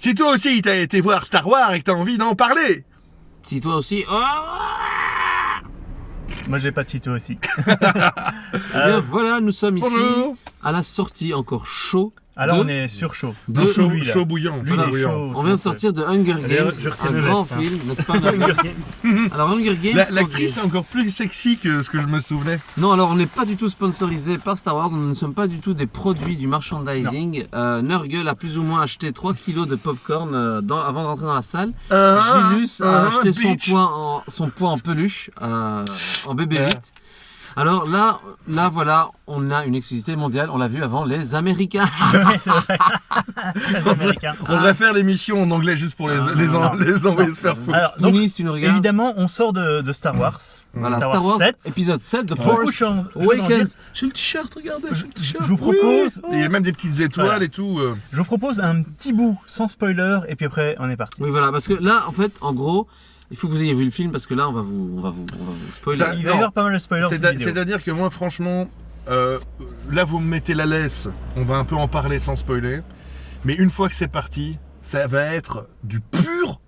Si toi aussi t'as été voir Star Wars et que t'as envie d'en parler. Si toi aussi... Oh Moi j'ai pas de site aussi. Eh bien, voilà, nous sommes ici Bonjour. à la sortie, encore chaud. Alors de- on est sur chaud. de- Chaud, lui, là. chaud bouillant. Lui, chaud il est bouillant. chaud. On vient de sortir de Hunger D'ailleurs, Games, je retire un le grand veste, hein. film, n'est-ce pas Hunger Games. Alors Hunger Games... L'actrice est encore plus sexy que ce que je me souvenais. Non, alors on n'est pas du tout sponsorisé par Star Wars, nous ne sommes pas du tout des produits du merchandising. Nurgle a plus ou moins acheté 3 kilos de popcorn avant de rentrer dans la salle. Gilus a acheté son poids en peluche, en bébé 8. Alors là, voilà, on a une exclusivité mondiale, on l'a vu avant les Américains. Les Américains. On devrait faire l'émission en anglais juste pour les envoyer se faire foutre. Alors, donc, Tony, si tu nous regardes. évidemment, on sort de Star Wars. Voilà, Star Wars 7. épisode 7, The Beaucoup de Force choses à en dire. Awakens. J'ai le t-shirt, regardez, j'ai le t-shirt. Je vous propose, Il y a même des petites étoiles Voilà. et tout. je vous propose un petit bout sans spoiler et puis après on est parti. Oui, voilà, parce que là, en fait, en gros, il faut que vous ayez vu le film parce que là, on va vous spoiler. Ça- Il va y non. avoir pas mal de spoilers. cette vidéo. C'est-à-dire que moi, franchement, là, vous me mettez la laisse. On va un peu en parler sans spoiler. Mais une fois que c'est parti, ça va être du pur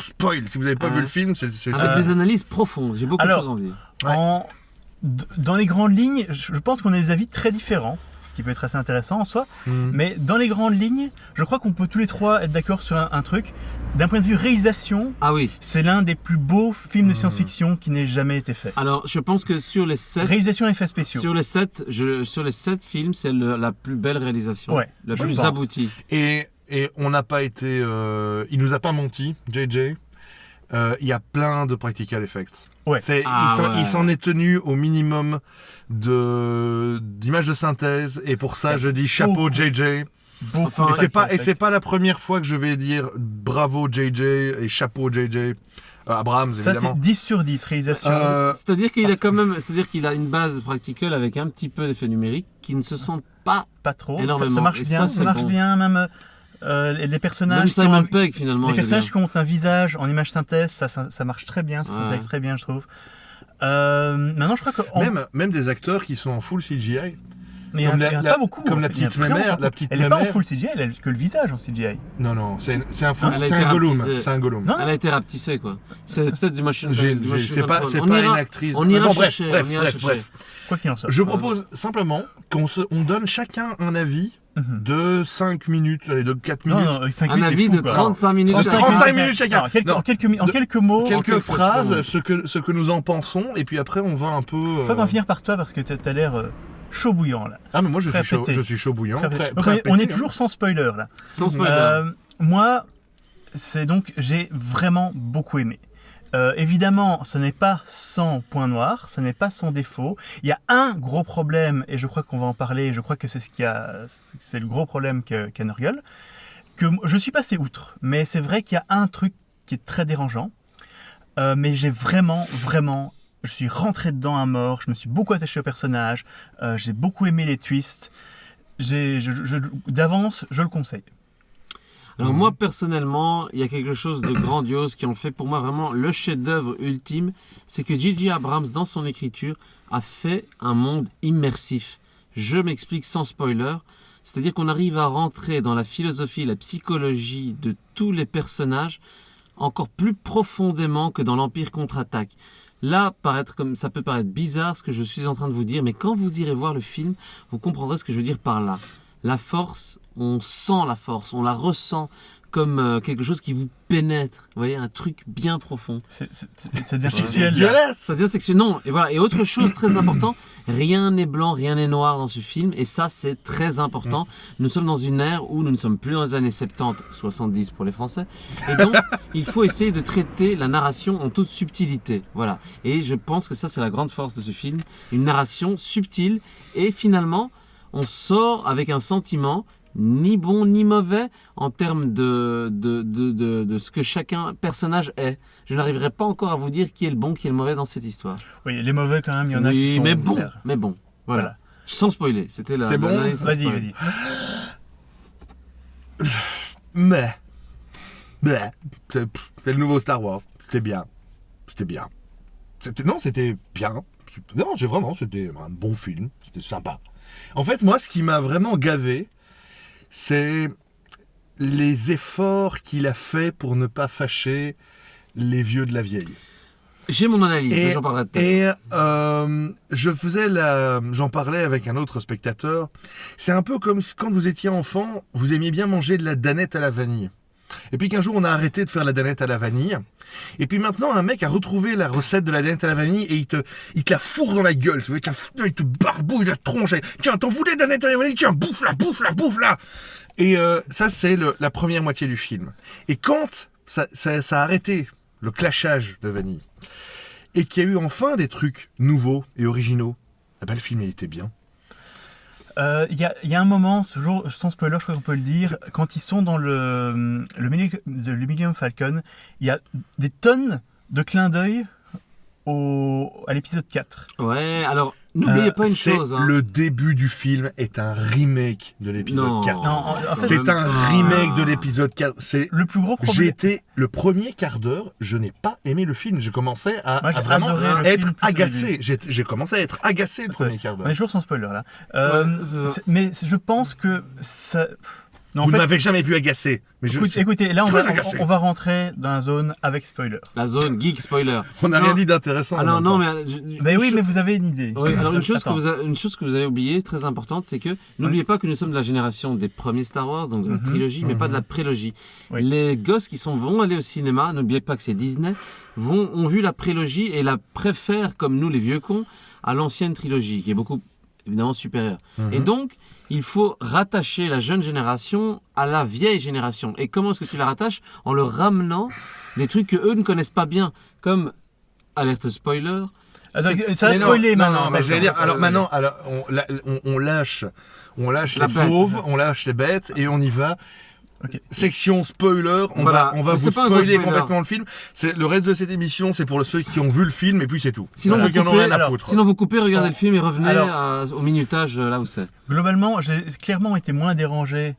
spoil. Si vous n'avez pas Ouais. vu le film, c'est Avec des analyses profondes, j'ai beaucoup de Alors, choses à en dire. Ouais. Dans les grandes lignes, je pense qu'on a des avis très différents, ce qui peut être assez intéressant en soi. Mm. Mais dans les grandes lignes, je crois qu'on peut tous les trois être d'accord sur un truc. D'un point de vue réalisation, Ah oui, c'est l'un des plus beaux films de science-fiction qui n'ait jamais été fait. alors je pense que sur les 7, Réalisation et effets spéciaux. sur les 7 films, c'est la plus belle réalisation, Ouais, la je plus pense. aboutie. Et on n'a pas été. Il nous a pas menti, JJ. Il y a plein de practical effects. Ouais. Il s'en est tenu au minimum d'images de synthèse. Et pour ça, je dis chapeau beaucoup. JJ. Beaucoup Enfin, de Et c'est pas la première fois que je vais dire bravo JJ et chapeau JJ. Abrams, Ça, évidemment. c'est 10 sur 10, réalisation. C'est-à-dire qu'il a quand même, c'est-à-dire qu'il a une base practical avec un petit peu d'effets numériques qui ne se sentent pas. Pas trop. énormément. Ça marche Et bien, ça, c'est ça marche bon. bien, même les personnages. Même qui ont- Simon Pegg finalement. Les il est personnages bien. qui ont un visage en image synthèse, ça marche très bien, ça Ouais. s'intègre très bien, je trouve. Maintenant, je crois que Même des acteurs qui sont en full CGI. mais il y en comme a pas beaucoup. comme en la fait, il y en a petite vraiment mémère, pas la beaucoup. petite Elle n'est pas en mémère. full CGI, elle a que le visage en CGI. Non, c'est un Elle a été Gollum. rapetissée. C'est un Gollum. Non, Elle a été rapetissée quoi. C'est peut-être du machine. C'est pas une actrice. On ira Bon, chercher. on ira chercher. bref. quoi qu'il en soit. Je propose simplement on donne chacun un avis Mhm. de 5 minutes, allez, de 4 Non, minutes. non, 5 Un minutes, avis t'es fou, de quoi. 35 minutes. 35 minutes chacun. Non, Non. en quelques mots. Quelques phrases, secondes. ce que nous en pensons, et puis après on va un peu. Je crois qu'on va finir par toi parce que t'as l'air chaud bouillant là. Ah, mais moi je Prêt à suis chaud, péter. je suis chaud bouillant. Donc, prêt à on est péter, toujours sans spoiler là. Sans spoiler. Moi, c'est donc j'ai vraiment beaucoup aimé. Évidemment, ce n'est pas sans point noir, ce n'est pas sans défaut. Il y a un gros problème, et je crois qu'on va en parler, je crois que c'est c'est le gros problème qu'a Nurgle, que je suis passé outre, mais c'est vrai qu'il y a un truc qui est très dérangeant, mais j'ai vraiment, je suis rentré dedans à mort, je me suis beaucoup attaché au personnage, j'ai beaucoup aimé les twists, d'avance, je le conseille. Alors moi personnellement, il y a quelque chose de grandiose qui en fait pour moi vraiment le chef-d'œuvre ultime, c'est que J.J. Abrams dans son écriture a fait un monde immersif. Je m'explique sans spoiler, c'est-à-dire qu'on arrive à rentrer dans la philosophie, la psychologie de tous les personnages encore plus profondément que dans l'Empire contre-attaque. Là, ça peut paraître bizarre ce que je suis en train de vous dire, mais quand vous irez voir le film, vous comprendrez ce que je veux dire par là. La force, on sent la force, on la ressent comme quelque chose qui vous pénètre. Vous voyez, un truc bien profond. Ça devient sexuel. là. Dégueulasse. Ça veut dire c'est que non. Et voilà. Et autre chose très important, rien n'est blanc, rien n'est noir dans ce film. Et ça, c'est très important. Nous sommes dans une ère où nous ne sommes plus dans les années 70, 70 pour les Français. Et donc, il faut essayer de traiter la narration en toute subtilité. Voilà. Et je pense que ça, c'est la grande force de ce film. Une narration subtile. Et finalement, on sort avec un sentiment ni bon ni mauvais en termes de ce que chacun personnage est. Je n'arriverai pas encore à vous dire qui est le bon, qui est le mauvais dans cette histoire. Oui, les mauvais quand même, il y en a qui Oui, sont... mais bon, voilà. Sans spoiler, c'était la... C'est bon. l'analyse sans Vas-y, spoil. vas-y. Mais. C'est le nouveau Star Wars. C'était bien. C'était bien. C'était bien. Non, c'était un bon film. C'était sympa. En fait, moi, ce qui m'a vraiment gavé, c'est les efforts qu'il a fait pour ne pas fâcher les vieux de la vieille. J'ai mon analyse, mais j'en parlerai tout à l'heure. Et j'en parlais avec un autre spectateur. C'est un peu comme quand vous étiez enfant, vous aimiez bien manger de la danette à la vanille. Et puis qu'un jour on a arrêté de faire la danette à la vanille. Et puis maintenant un mec a retrouvé la recette de la danette à la vanille et il te la fourre dans la gueule. Tu vois, il te barbouille la tronche. Tiens, t'en voulais de la danette à la vanille? Tiens, bouffe-la. Et ça c'est la première moitié du film. Et quand ça a arrêté le clashage de vanille et qu'il y a eu enfin des trucs nouveaux et originaux, eh ben, le film il était bien. Il y a un moment, ce jour, sans spoiler, je crois qu'on peut le dire, quand ils sont dans le Millennium Falcon, il y a des tonnes de clins d'œil à l'épisode 4. Ouais, alors, n'oubliez pas une chose. Hein. Le début du film est un remake de l'épisode 4. Non, en fait, C'est un remake de l'épisode 4. C'est le plus gros problème. J'ai été le premier quart d'heure, je n'ai pas aimé le film. Je commençais à vraiment adoré le être film plus agacé. J'ai commencé à être agacé le premier quart d'heure. On est toujours sans spoiler là. Ouais, mais je pense que ça. Non, Vous en ne fait, m'avez jamais vu agacé. Mais écoutez, là très agacé. on va rentrer dans la zone avec spoiler. La zone geek spoiler. on n'a Non. rien dit d'intéressant. en Alors même non, temps. Mais oui, mais vous avez une idée. Oui, alors une chose, Attends. une chose que vous avez oubliée, très importante, c'est que n'oubliez pas que nous sommes de la génération des premiers Star Wars, donc de la trilogie, mais pas de la prélogie. Oui. Les gosses qui vont aller au cinéma, n'oubliez pas que c'est Disney, ont vu la prélogie et la préfèrent, comme nous les vieux cons, à l'ancienne trilogie, qui est beaucoup évidemment supérieure. Et donc, il faut rattacher la jeune génération à la vieille génération. Et comment est-ce que tu la rattaches? En leur ramenant des trucs que eux ne connaissent pas bien, comme alerte spoiler. Attends, c'est- ça va Mais spoiler non, maintenant. non, mais j'allais dire, ça alors va maintenant, on lâche La les bête. fauves, on lâche les bêtes et on y va. Ok. Section spoiler, on Voilà. va Mais vous c'est pas un gros spoiler spoiler. complètement le film. Le reste de cette émission, c'est pour ceux qui ont vu le film et puis c'est tout. Sinon, Pour ceux vous qui en ont coupez, rien à alors, foutre. Sinon, vous coupez, regardez le film et revenez Alors- au minutage là où c'est. Globalement, j'ai clairement été moins dérangé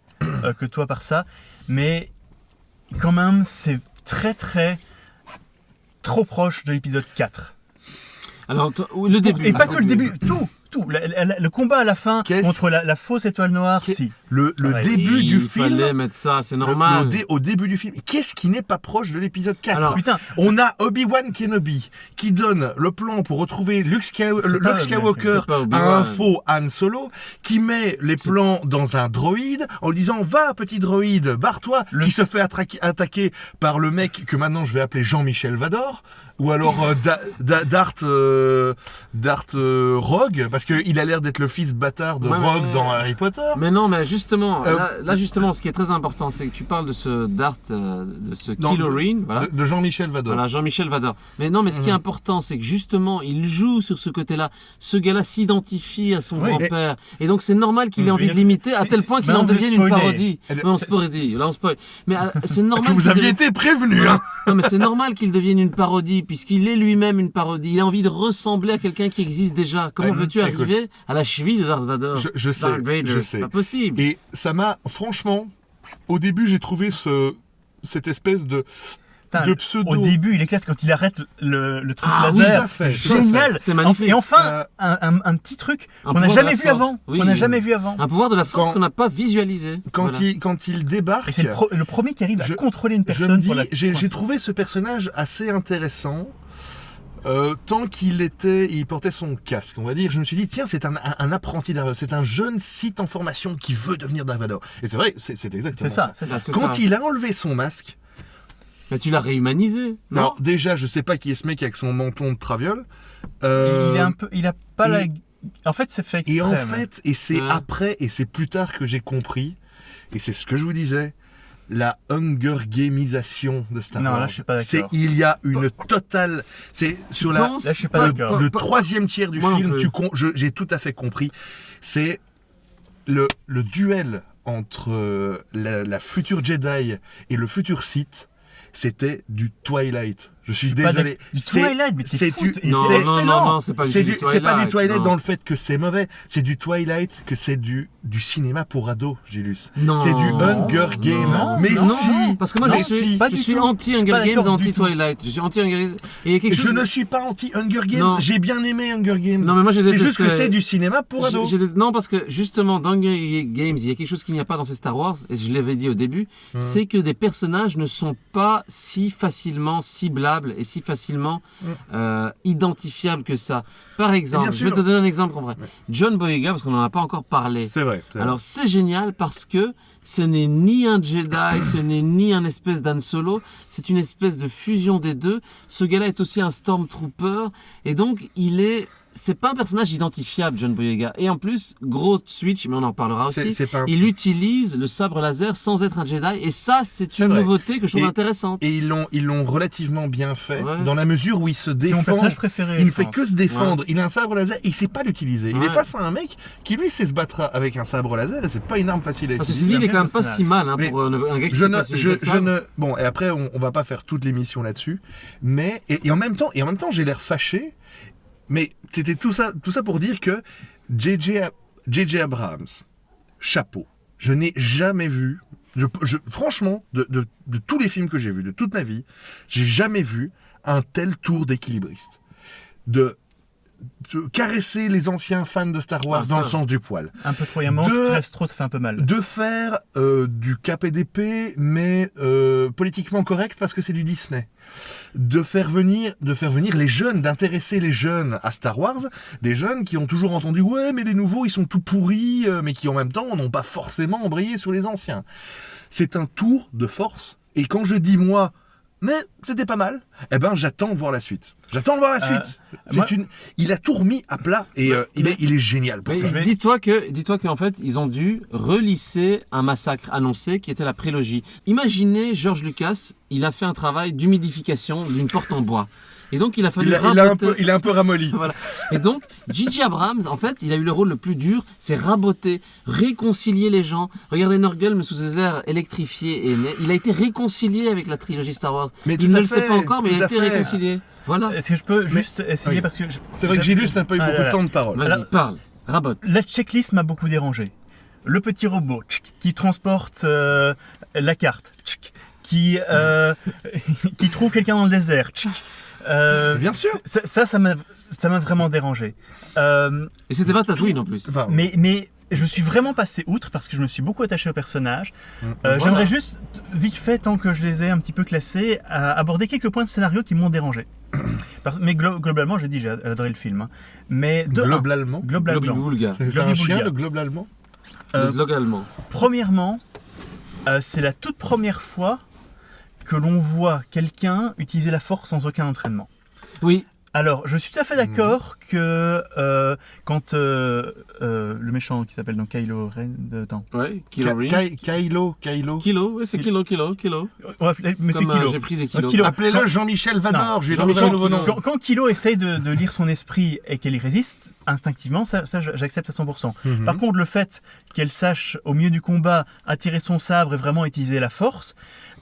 que toi par ça, mais quand même, c'est très trop proche de l'épisode 4. Alors, le début. Et pas que le début, tout. Le combat à la fin Qu'est-ce- contre la fausse étoile noire, Qu'est- si. Le Ouais. début du Il fallait film. mettre ça, c'est normal. Au début du film, qu'est-ce qui n'est pas proche de l'épisode 4? Alors, Putain, On a Obi-Wan Kenobi qui donne le plan pour retrouver Luke pas Skywalker c'est pas à Obi-Wan. un faux Han Solo, qui met les plans dans un droïde en lui disant va petit droïde, barre-toi, qui se fait attaquer par le mec que maintenant je vais appeler Jean-Michel Vador. Ou alors Darth Rogue, parce qu'il a l'air d'être le fils bâtard de Ouais, Rogue mais- dans Harry Potter. Mais non, mais justement, Euh, là, justement, ce qui est très important, c'est que tu parles de ce Darth, de ce Non, Kylo Ren, voilà. De Jean-Michel Vador. Voilà, Jean-Michel Vador. Mais non, mais ce qui est important, c'est que justement, il joue sur ce côté-là. Ce gars-là s'identifie à son Oui. grand-père. Et donc, c'est normal qu'il ait envie Oui, de l'imiter à c'est- tel point qu'il maintenant, en vous devienne une spoilez. parodie. Eh, Mais on c'est- spoil. Là, on spoil. Mais c'est normal. Vous qu'il aviez devienne- été prévenu, hein. Non, mais c'est normal qu'il devienne une parodie, puisqu'il est lui-même une parodie. Il a envie de ressembler à quelqu'un qui existe déjà. Comment veux-tu écoute, arriver à la cheville de Darth Vader? Je sais, Darth Vader, je c'est sais. pas possible. Et ça m'a, franchement, au début, j'ai trouvé cette espèce de putain, pseudo. au début, il est classe quand il arrête le truc Ah oui, laser. tout à fait. Génial. C'est magnifique. Et enfin, Euh, un petit truc Un qu'on n'a pouvoir de jamais la vu force. avant. Oui. On n'a jamais vu avant. Un pouvoir de la force Quand- qu'on n'a pas visualisé. Quand, Voilà. quand il débarque, Et c'est le premier qui arrive Je- à contrôler une je personne. me dis, pour la- j'ai trouvé ce personnage assez intéressant. Tant il portait son casque, on va dire, je me suis dit, tiens, c'est un apprenti Darth Vader, c'est un jeune site en formation qui veut devenir Darth Vader. Et c'est vrai, c'est exactement C'est ça, c'est ça. Ah, c'est Quand ça. il a enlevé son masque, Mais tu l'as réhumanisé, non? alors déjà, je sais pas qui est ce mec avec son menton de traviole. Il a pas la. et- En fait, c'est fait exprès. Et en mais- fait, et c'est Ouais. après, et c'est plus tard que j'ai compris, et c'est ce que je vous disais, la Hunger Gamisation de Star Non, Wars. là, je suis pas d'accord. Il y a une totale. C'est sur la. penses Là, je suis pas d'accord. Le troisième tiers du Moi non film, plus. j'ai tout à fait compris. C'est le duel entre la future Jedi et le futur Sith. C'était du Twilight. Je suis pas désolé. Du Twilight, mais c'est t'es fou. du- Et Non, c'est non, excellent. non, c'est pas C'est du c'est pas du Twilight non. dans le fait que c'est mauvais. C'est du Twilight que c'est du cinéma pour ados, Gilus. Non. C'est du Hunger Non. Game. Non, mais non, si. Parce que moi, Non, je suis, pas je du suis tout. anti-Hunger Pas Games, d'accord du tout. anti-Twilight. Je suis anti-Hunger Games. Et il y a quelque Je chose... ne suis pas anti-Hunger Games. Non. J'ai bien aimé Hunger Games. Non, mais moi, j'ai c'est détesté- juste que c'est du cinéma pour ados. Non, parce que justement, dans Hunger Games, il y a quelque chose qu'il n'y a pas dans ces Star Wars, et je l'avais dit au début, c'est que des personnages ne sont pas si facilement ciblables et si facilement identifiables que ça. Par exemple, bien je vais sûr. te donner un exemple concret. John Boyega, parce qu'on n'en a pas encore parlé. C'est vrai. c'est vrai. Alors, c'est génial parce que ce n'est ni un Jedi, ce n'est ni un espèce d'Han Solo, c'est une espèce de fusion des deux. Ce gars-là est aussi un Stormtrooper, et donc c'est pas un personnage identifiable, John Boyega. Et en plus, gros switch, mais on en parlera aussi. C'est pas un- Il utilise le sabre laser sans être un Jedi, et ça, c'est C'est une vrai. nouveauté que je trouve Et- intéressante. Et ils l'ont relativement bien fait, Ouais. dans la mesure où il se C'est mon défend. personnage préféré. Il ne je fait pense. que se défendre. Il a un sabre laser et il sait pas l'utiliser. Il est Ouais. face à un mec qui lui sait se battre avec un sabre laser et c'est pas une arme facile à Parce que utiliser. ceci dit, il est bien quand même pas personnage. si mal Mais pour un gars qui Je sait ne, pas je, utiliser le je sabre. ne, bon, et après on va pas faire toute l'émission là-dessus, mais et en même temps, j'ai l'air fâché, mais c'était tout ça pour dire que J.J. Abrams, chapeau. Je n'ai jamais vu, franchement, de tous les films que j'ai vus de toute ma vie, j'ai jamais vu un tel tour d'équilibriste. De caresser les anciens fans de Star Wars Ah, dans le ça. sens du poil. Un peu trop, il y a un moment De- qui te reste trop, ça fait un peu mal. De faire du KPDP, mais politiquement correct parce que c'est du Disney. De faire venir les jeunes, d'intéresser les jeunes à Star Wars, des jeunes qui ont toujours entendu ouais mais les nouveaux ils sont tout pourris, mais qui en même temps n'ont pas forcément embrayé sur les anciens. C'est un tour de force. Et quand je dis moi, mais c'était pas mal, eh ben j'attends de voir la suite. moi- Il a tout remis à plat et il est génial pour Mais ça. je vais- dis-toi qu'en fait, ils ont dû relisser un massacre annoncé qui était la prélogie. Imaginez George Lucas, il a fait un travail d'humidification d'une porte en bois. Et donc, il a fallu raboter. Il a un peu ramolli. Voilà. Et donc, J.J. Abrams, en fait, il a eu le rôle le plus dur, c'est raboter, réconcilier les gens. Regardez Nurgle sous ses airs électrifiés. Il a été réconcilié avec la trilogie Star Wars. Mais tout Il ne à le sait fait, pas encore, mais il tout a à été fait. réconcilié. Voilà. Est-ce que je peux juste essayer oui. parce que C'est vrai que Gilles n'a pas eu Ah beaucoup là de là. temps de parole. Vas-y, Alors- parle. Rabote. La checklist m'a beaucoup dérangé. Le petit robot qui transporte la carte, qui trouve quelqu'un dans le désert. Bien sûr. Ça m'a vraiment dérangé. Et c'était pas Tatooine en plus. Enfin, Mais je suis vraiment passé outre parce que je me suis beaucoup attaché au personnage. Voilà. J'aimerais juste, vite fait, tant que je les ai un petit peu classés, aborder quelques points de scénario qui m'ont dérangé. Mais globalement, j'ai adoré le film. Hein. Mais de globalement. Globe globalement. Vulga. C'est un chien, Vulgaire. le globe allemand. Le blog allemand. Premièrement, c'est la toute première fois que l'on voit quelqu'un utiliser la force sans aucun entraînement. Oui. Alors, je suis tout à fait d'accord que quand le méchant qui s'appelle donc Kylo Ren, Ouais. Kylo Ren. Kylo. Kilo, oui, c'est Kilo. on va appeler Monsieur Comme Kilo. j'ai pris des kilos. Kilo. Appelez-le Jean-Michel Vador. Non, J'ai Jean-Michel trouvé un nouveau Kilo. nom. Quand Kilo essaye de lire son esprit et qu'elle y résiste, instinctivement, ça j'accepte à 100%. Mhm. Par contre, le fait qu'elle sache, au milieu du combat, attirer son sabre et vraiment utiliser la force,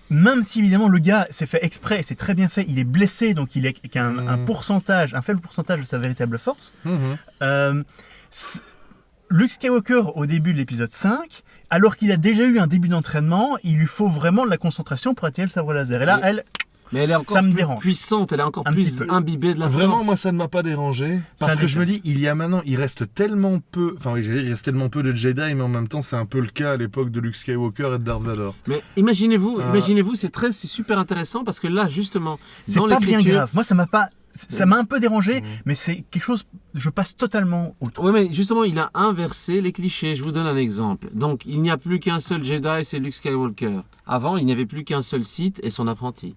même si évidemment le gars s'est fait exprès, c'est très bien fait, il est blessé, donc il est qu'un un pourcentage, un faible pourcentage de sa véritable force. Mhm. Luke Skywalker, au début de l'épisode 5, alors qu'il a déjà eu un début d'entraînement, il lui faut vraiment de la concentration pour attirer le sabre laser. Et là, Oui. elle, Mais elle est encore Ça me plus dérange. puissante, elle est encore Un plus petit peu. imbibée de la Vraiment, force. moi, ça ne m'a pas dérangé. Parce Ça que je me déconne. dis, il reste tellement peu. Enfin, oui, j'allais dire, il reste tellement peu de Jedi, mais en même temps, c'est un peu le cas à l'époque de Luke Skywalker et de Darth Vader. Mais imaginez-vous, Euh. c'est super intéressant parce que là, justement, c'est dans pas bien l'écriture. grave. Moi, ça m'a un peu dérangé, mais c'est quelque chose, je passe totalement outre. Oui, mais justement, il a inversé les clichés. Je vous donne un exemple. Donc, il n'y a plus qu'un seul Jedi, c'est Luke Skywalker. Avant, il n'y avait plus qu'un seul Sith et son apprenti.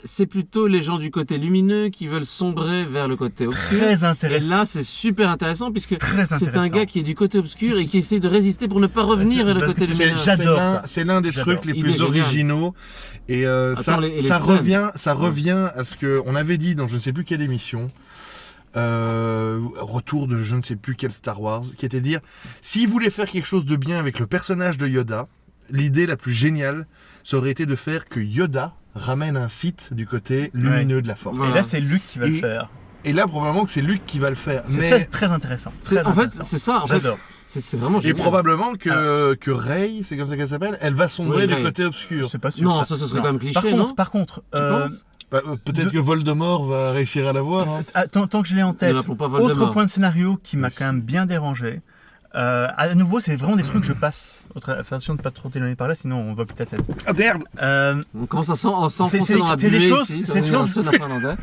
C'est plutôt les gens du côté lumineux qui veulent sombrer vers le côté obscur. Très Et intéressant. là, c'est super intéressant puisque Très c'est un intéressant. gars qui est du côté obscur et qui essaie de résister pour ne pas revenir vers le côté C'est- lumineux. J'adore c'est l'un- ça. C'est l'un des J'adore. trucs les Idée plus géniale. originaux. Et Attends, les ça scènes. revient à ce qu'on avait dit dans je ne sais plus quelle émission. Retour de je ne sais plus quel Star Wars, qui était de dire s'il voulait faire quelque chose de bien avec le personnage de Yoda, l'idée la plus géniale, ça aurait été de faire que Yoda ramène un Sith du côté lumineux de la Force. Voilà. Et là, c'est Luke qui va le faire. Et là, probablement que c'est Luke qui va le faire. C'est Mais... ça, c'est très intéressant. En fait, c'est ça. En fait, J'adore. c'est vraiment Et génial. probablement que Rey, c'est comme ça qu'elle s'appelle, elle va sombrer Oui, du Rey. côté obscur. C'est pas sûr. Non, ça serait Non. quand même cliché, non Par contre, Tu penses Peut-être que Voldemort va réussir à la voir. Hein. tant que je l'ai en tête, Ne l'appelons pas Voldemort. autre point de scénario qui m'a Merci. quand même bien dérangé. À nouveau, c'est vraiment des trucs que je passe. Attention de ne pas trop t'éloigner par là, sinon on va peut-être être. Ah merde. On commence à s'enfoncer C'est- dans la c'est des buée choses- ici. c'est Ça des va choses- sonner finlandais.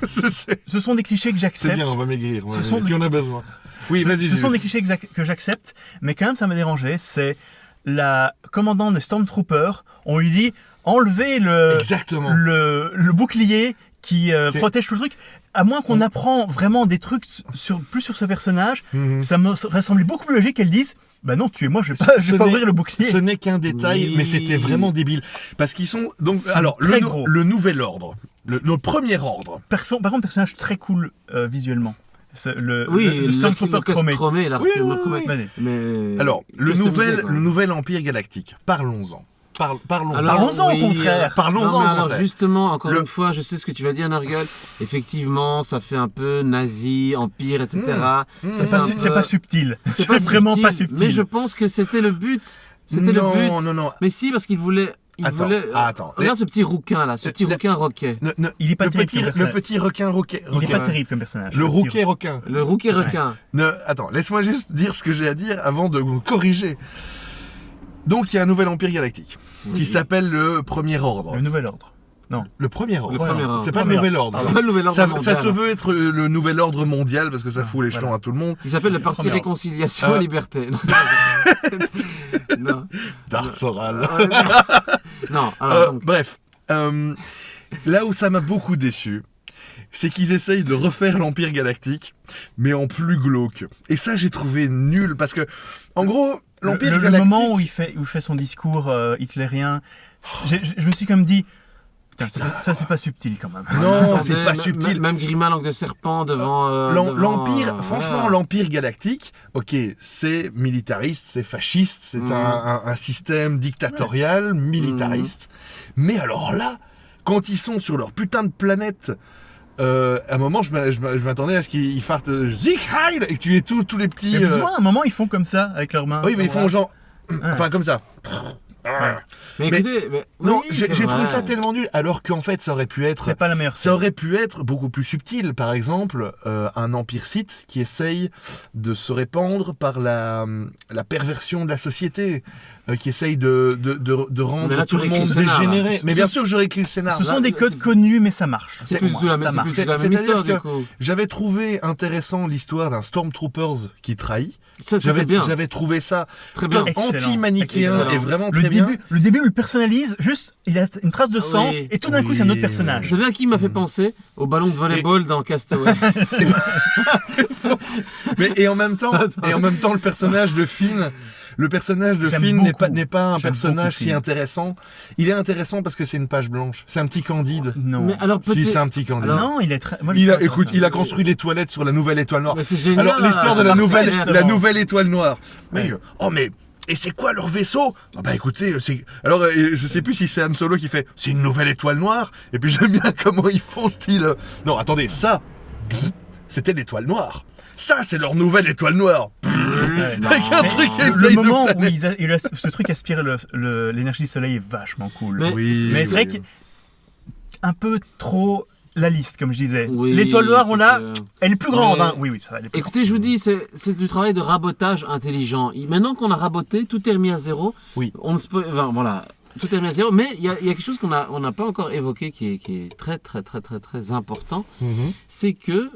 Ce sont des clichés que C'est j'accepte. bien, on va maigrir. Ce sont Qui en a besoin. Oui, vas-y. Ce sont Jules. des clichés que j'accepte, mais quand même ça m'a dérangé. C'est la commandante des Stormtroopers. On lui dit enlevez Exactement. le bouclier qui C'est- protège tout le truc. À moins qu'on apprend vraiment des trucs plus sur ce personnage, Mhm. ça me ressemblait beaucoup plus logique qu'elle dise bah non, tuez-moi, je vais Ce pas n'est- ouvrir le bouclier. Ce n'est qu'un détail, Oui. mais c'était vraiment débile. Parce qu'ils sont. Donc, C'est alors, très gros. le nouvel ordre, le premier ordre. Par contre, personnage très cool visuellement. Oui, le Stormtrooper chromé. chromé. Oui, oui, chromé. oui. Vas-y. Mais Alors, le customisé, quoi. nouvel Empire Galactique. Parlons-en. Parlons-en. Alors, Parlons-en, au contraire. Parlons-en, Non, mais au alors contraire. justement, encore Le- une fois, je sais ce que tu vas dire, Nargol. Effectivement, ça fait un peu nazi, empire, etc. Ça C'est fait pas, un c'est peu- pas subtil. c'est pas vraiment subtil, pas subtil. Mais je pense que c'était le but. C'était le but. Non. Mais si, parce qu'il voulait. Attends, attends. Regarde ce petit rouquin là, ce petit rouquin roquet. Il est pas terrible comme Le personnage. petit requin roquet. Il est pas Ouais. terrible comme personnage. Le petit rouquet requin. Le rouquet requin. Attends, laisse-moi juste dire ce que j'ai à dire avant de me corriger. Donc, il y a un nouvel Empire Galactique qui s'appelle le Premier Ordre. Le nouvel ordre. Le Premier Ordre. Le premier ordre. C'est pas le Premier Nouvel ordre. Ordre. C'est pas le nouvel ordre Ça mondial. se veut être le Nouvel Ordre mondial parce que ça fout les jetons Voilà. à tout le monde. Il s'appelle le Parti Premier ordre. Réconciliation Ah. et Liberté. Non, c'est pas vrai. Non. Darth Soral. Non, alors, donc, Bref, là où ça m'a beaucoup déçu, c'est qu'ils essayent de refaire l'Empire Galactique, mais en plus glauque. Et ça, j'ai trouvé nul, parce que, en gros, l'Empire le Galactique... moment où il fait son discours hitlérien, je me suis comme dit, putain, ça c'est pas subtil quand même. Non, attendez, c'est pas subtil. Même Grima, langue de serpent devant. L'Empire, franchement, l'Empire Galactique, ok, c'est militariste, c'est fasciste, c'est un système dictatorial, militariste. Mais alors là, quand ils sont sur leur putain de planète, à un moment, je m'attendais à ce qu'ils fartent Sieg Heil et que tu aies tous les petits. Mais plus ou moins, à un moment, ils font comme ça avec leurs mains. Oui, mais ils font genre. Enfin, comme ça. Mais écoutez, Non, oui, j'ai c'est trouvé vrai. ça tellement nul, alors qu'en fait, ça aurait pu être. C'est pas la meilleure. Ça aurait pu être beaucoup plus subtil. Par exemple, un empire Sith qui essaye de se répandre par la perversion de la société, qui essaye de Mais rendre là, tu tout le réécris monde le scénar, là. dégénéré. Mais bien sûr que je réécris le scénar. Ce sont là, des codes c'est- connus, mais ça marche. C'est Pour plus moi, de la ça même, c'est marche. plus de la même C'est-à-dire histoire du que- coup. J'avais trouvé intéressant l'histoire d'un Stormtroopers qui trahit. Ça, c'était bien. J'avais trouvé ça Très bien. Excellent. anti-manichéen Excellent. et vraiment Le très bien. début, il le personnalise, juste, il a une trace de sang, Oui. et tout d'un coup, c'est un autre Oui. personnage. Vous savez à qui il m'a fait penser? Au ballon de volleyball dans Castaway. Et en même temps, le personnage de Finn. Le personnage de J'aime Finn n'est pas beaucoup. un J'aime personnage beaucoup si Finn. intéressant. Il est intéressant parce que c'est une page blanche. C'est un petit Candide. Non. Mais alors Si, peut-être. c'est un petit Candide. Non, il est très. Moi, Il je a, trouve écoute, ça. il a construit les toilettes sur la nouvelle étoile noire. Mais c'est génial. Alors l'histoire de c'est la parfait. nouvelle étoile noire. Mais et c'est quoi leur vaisseau? Ah bah écoutez, alors je sais plus si c'est Han Solo qui fait c'est une nouvelle étoile noire. Et puis j'aime bien comment ils font style. Non attendez, ça c'était l'étoile noire. Ça c'est leur nouvelle étoile noire. Ouais. Avec un Mais truc et une le taille de moment où planète. ce truc aspire l'énergie du soleil est vachement cool. Mais- Mais c'est vrai qu'un peu trop la liste, comme je disais. Oui, L'étoile noire, on c'est l'a, sûr. elle est plus grande. Mais- Hein. Oui, ça, elle est plus Écoutez, je vous dis, c'est du travail de rabotage intelligent. Maintenant qu'on a raboté, tout est remis à zéro. Oui. On ne se peut, enfin, voilà, tout est remis à zéro. Mais il y a quelque chose qu'on n'a pas encore évoqué qui est très, très, très, très, très important. Mhm. C'est que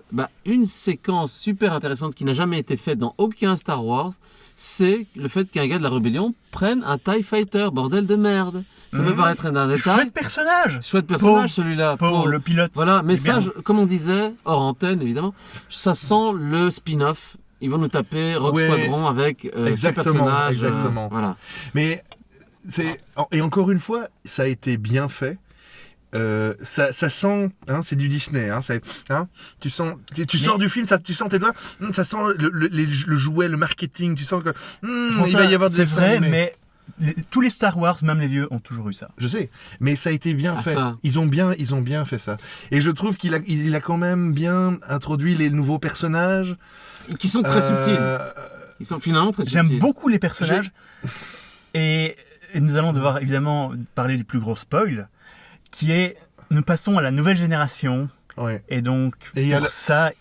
une séquence super intéressante qui n'a jamais été faite dans aucun Star Wars, c'est le fait qu'un gars de la rébellion prenne un TIE Fighter, bordel de merde. Ça peut paraître un détail. chouette personnage. Chouette personnage, celui-là. Pour le pilote. Voilà, mais Il est ça, bien. comme on disait, hors antenne évidemment, ça sent le spin-off. Ils vont nous taper Rogue Ouais, Squadron avec ce exactement, personnage. exactement. Voilà. Mais et encore une fois, ça a été bien fait. Ça sent, hein, c'est du Disney. Hein, tu sors du film, tu sens tes doigts, ça sent le jouet, le marketing. Tu sens que il va y avoir des C'est dessins vrai, animés. mais tous les Star Wars, même les vieux, ont toujours eu ça. Je sais, mais ça a été bien Ah, fait. ça. Ils ont bien fait ça. Et je trouve qu'il a quand même bien introduit les nouveaux personnages. Qui sont très subtils. Euh, Ils sont finalement très subtils. J'aime beaucoup les personnages. Et nous allons devoir évidemment parler du plus gros spoil, qui est, nous passons à la nouvelle génération. Ouais. Et donc, Et il y a pour ça,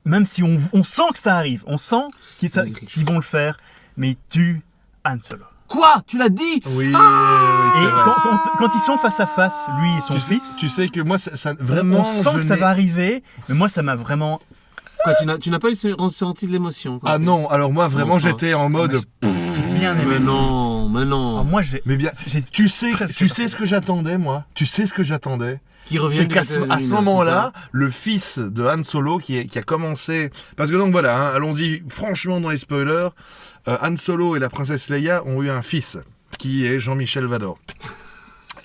même si on sent que ça arrive, on sent qu'ils vont le faire, mais ils tuent Han Solo. Quoi? Tu l'as dit? Oui, Et c'est vrai. quand ils sont face à face, lui et son Tu sais- fils, Tu sais que moi, ça vraiment, on sent que ça va arriver, mais moi ça m'a vraiment... Quoi, tu n'as pas eu ressenti de l'émotion? Ah non, alors moi vraiment Enfin. j'étais en mode. J'ai bien aimé. Mais non, mais Ah, non. moi j'ai... Mais bien, j'ai- tu sais très ce que j'attendais moi. Tu sais ce que j'attendais. Qui revient C'est du qu'à côté ce, de à lui, ce là, moment-là, le fils de Han Solo qui a commencé... Parce que donc voilà, hein, allons-y franchement dans les spoilers. Han Solo et la princesse Leia ont eu un fils, qui est Jean-Michel Vador.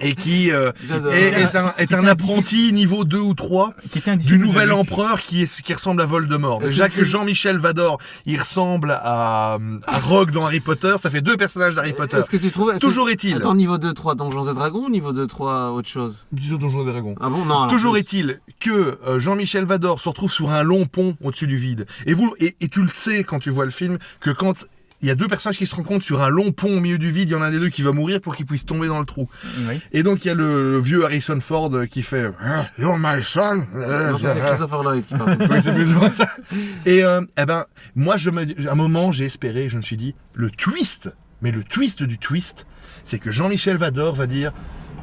Et qui J'adore. est un apprenti niveau 2 ou 3 qui était un du disciple de nouvel Luke. empereur qui ressemble à Voldemort. Est-ce Déjà que que c'est- Jean-Michel Vador, il ressemble à Rogue dans Harry Potter, ça fait 2 personnages d'Harry Potter. Est-ce que tu trouves... Toujours est-il. Attends, niveau 2-3 Donjons et Dragons ou niveau 2-3 autre chose? Disons Donjons et Dragons. Ah bon? Non. alors Toujours plus. est-il que Jean-Michel Vador se retrouve sur un long pont au-dessus du vide. Et tu le sais quand tu vois le film, que quand il y a 2 personnages qui se rencontrent sur un long pont au milieu du vide, il y en a un des 2 qui va mourir pour qu'il puisse tomber dans le trou. Oui. Et donc il y a le vieux Harrison Ford qui fait Ah, You're my son. Non, ça c'est Christopher Lloyd qui parle. Oui, c'est plus ou moins ça. Et eh ben, moi, à un moment, j'ai espéré, je me suis dit, le twist du twist, c'est que Jean-Michel Vador va dire,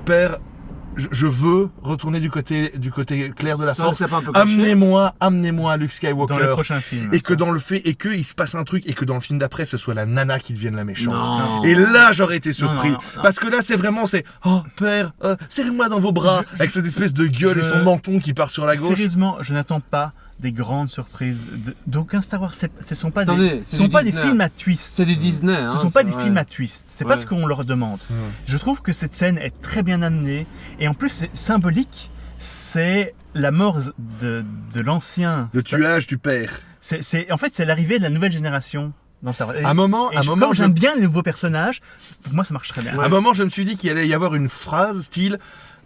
Père, je veux retourner du côté clair de la C'est vrai que force. c'est pas un peu cliché. Amenez-moi Luke Skywalker. Dans le prochain film. Et que dans le fait, et que il se passe un truc, et que dans le film d'après, ce soit la nana qui devienne la méchante. Non. Et là, j'aurais été surpris. Non, non, non. Parce que là, c'est oh, père, serrez-moi dans vos bras, avec cette espèce de gueule et son menton qui part sur la gauche. Sérieusement, je n'attends pas des grandes surprises d'aucun Star Wars. Ce ne sont pas, Attendez, ce c'est sont du pas des Disney. films à twist. C'est du Disney. Ce Hein, ne sont pas c'est des vrai. films à twist. C'est Ouais. pas ce qu'on leur demande. Je trouve que cette scène est très bien amenée. Et en plus, c'est symbolique. C'est la mort de l'ancien. Le tuage du père. En fait, c'est l'arrivée de la nouvelle génération dans Star Wars. Et- À un moment, comme j'aime bien les nouveaux personnages, pour moi, ça marche très bien. À un moment, je me suis dit qu'il allait y avoir une phrase style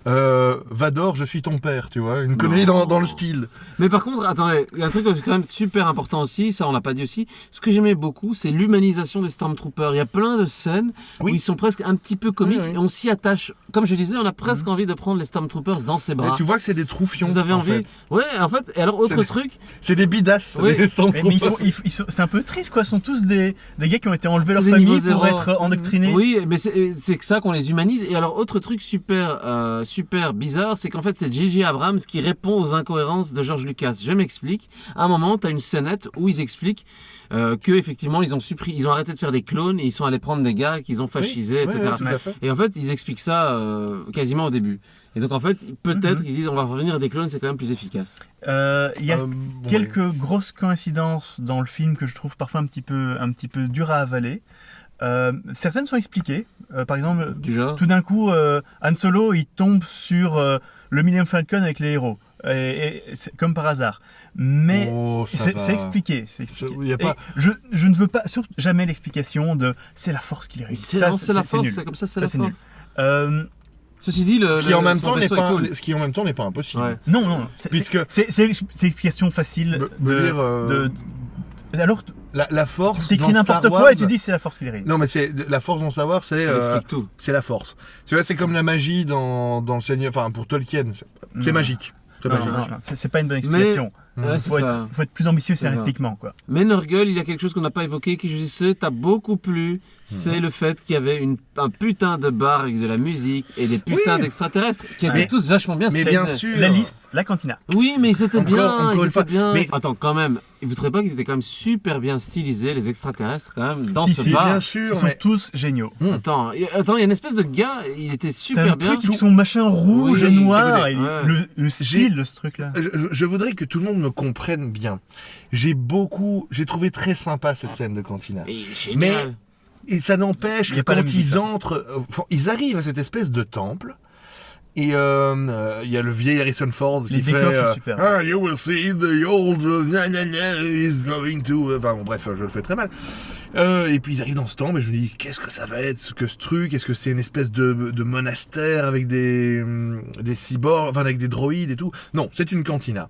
Vador, je suis ton père, tu vois, une connerie dans le style. Mais par contre, attendez, il y a un truc quand même super important aussi, ça on l'a pas dit aussi. Ce que j'aimais beaucoup, c'est l'humanisation des Stormtroopers. Il y a plein de scènes où ils sont presque un petit peu comiques Oui, oui. et on s'y attache. Comme je disais, on a presque envie de prendre les Stormtroopers dans ses Et bras. tu vois que c'est des troufions. Vous avez en envie? fait. Ouais, en fait. Et alors, autre C'est- truc, C'est des bidasses. Oui. les Stormtroopers. Mais c'est un peu triste, quoi. Ce sont tous des gars qui ont été enlevés C'est leur des famille niveaux pour zéro. être endoctrinés. oui, mais c'est que ça qu'on les humanise. Et alors, autre truc super bizarre, c'est qu'en fait, c'est J.J. Abrams qui répond aux incohérences de George Lucas. Je m'explique. À un moment, tu as une scénette où ils expliquent que effectivement ils ont arrêté de faire des clones et ils sont allés prendre des gars qu'ils ont fascisés, Oui, etc. oui, tout à fait. Et en fait, ils expliquent ça quasiment au début. Et donc en fait, peut-être qu'ils disent on va revenir à des clones, c'est quand même plus efficace. Il y a Bon, quelques grosses coïncidences dans le film que je trouve parfois un petit peu dur à avaler. Certaines sont expliquées. Par exemple, Du genre. tout d'un coup, Han Solo il tombe sur le Millennium Falcon avec les héros. Et c'est comme par hasard. Mais Oh, ça va. c'est expliqué. C'est expliqué. Il y a pas- Et je ne veux pas, surtout jamais l'explication de c'est la force qui les réunit. C'est Ça, non, c'est la force, nul. c'est comme ça, c'est Ça, la c'est nul. force. Ceci dit, Ce qui en même son temps n'est vaisseau est pas, cool. ce qui en même temps n'est pas impossible. Ouais. Non, Puisque- c'est l'explication facile Me dire, alors La force. tu écris dans n'importe Star quoi Wars- et tu dis c'est la force qui les réunit. Non, mais c'est la force d'en savoir, c'est Elle explique tout. c'est la force. Tu vois, c'est comme la magie dans le Seigneur. Enfin, pour Tolkien, c'est Non. magique. C'est Non, magique. non, c'est pas une bonne explication. Ouais, Il c'est faut ça. être plus ambitieux C'est ça. scénaristiquement, quoi. Mais Nurgle, il y a quelque chose qu'on n'a pas évoqué qui, je sais, t'a beaucoup plu. C'est le fait qu'il y avait un putain de bar avec de la musique et des putains Oui. d'extraterrestres qui étaient Mais- tous vachement bien mais stylés. bien sûr. La liste, la cantina. Oui, mais ils étaient Encore- bien. encore Ils une étaient fois. bien. Mais- Attends, quand même, vous trouvez pas qu'ils étaient quand même super bien stylisés, les extraterrestres, quand même, dans Si, ce si, bar? bien Ils sûr. sont mais- tous géniaux. Attends, il y a une espèce de gars, il était T'as super un bien. truc avec son machin rouge Oui, et noir. écoutez, et ouais. le style de ce truc-là. Je voudrais que tout le monde me comprenne bien. J'ai trouvé très sympa cette scène de cantina. Et génial. Et ça n'empêche Il y que a pas la quand musique, ils hein. entrent, ils arrivent à cette espèce de temple. Et il y a le vieil Harrison Ford Les qui décors fait sont super. Ah, you will see the old na, na, na, is going to. Enfin bon, bref, je le fais très mal. Et puis ils arrivent dans ce temple et je me dis qu'est-ce que ça va être que ce truc? Est-ce que c'est une espèce de monastère avec des cyborgs, enfin avec des droïdes et tout? Non, c'est une cantina.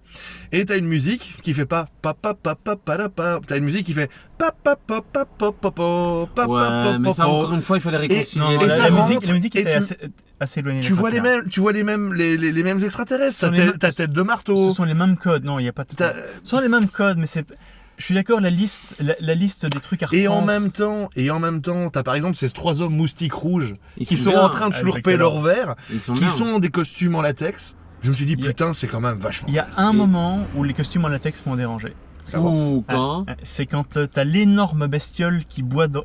Et t'as une musique qui fait pas pa pa pa pa pa la pa. T'as une musique qui fait pa pa pa pa pa pa pa pa Ouais, mais ça encore une fois, il fallait réconcilier. Non, et la, ça la rentre, musique et était tu- assez éloignée. Tu vois les mêmes extraterrestres. Ce sont les mêmes- Ta tête de marteau. Ce sont les mêmes codes. Non, il n'y a pas de. T'as- Ce sont les mêmes codes, mais c'est. Je suis d'accord, la liste des trucs à reprendre. Et en même temps, t'as par exemple ces 3 hommes moustiques rouges Ils qui sont sont bien. en train de Ah, slurper excellent. leur verre, Ils sont qui bien. sont des costumes en latex. Je me suis dit Il y a- putain, c'est quand même vachement. Il y a classe. un moment où les costumes en latex m'ont dérangé. Ou quand C'est quand t'as l'énorme bestiole qui boit dans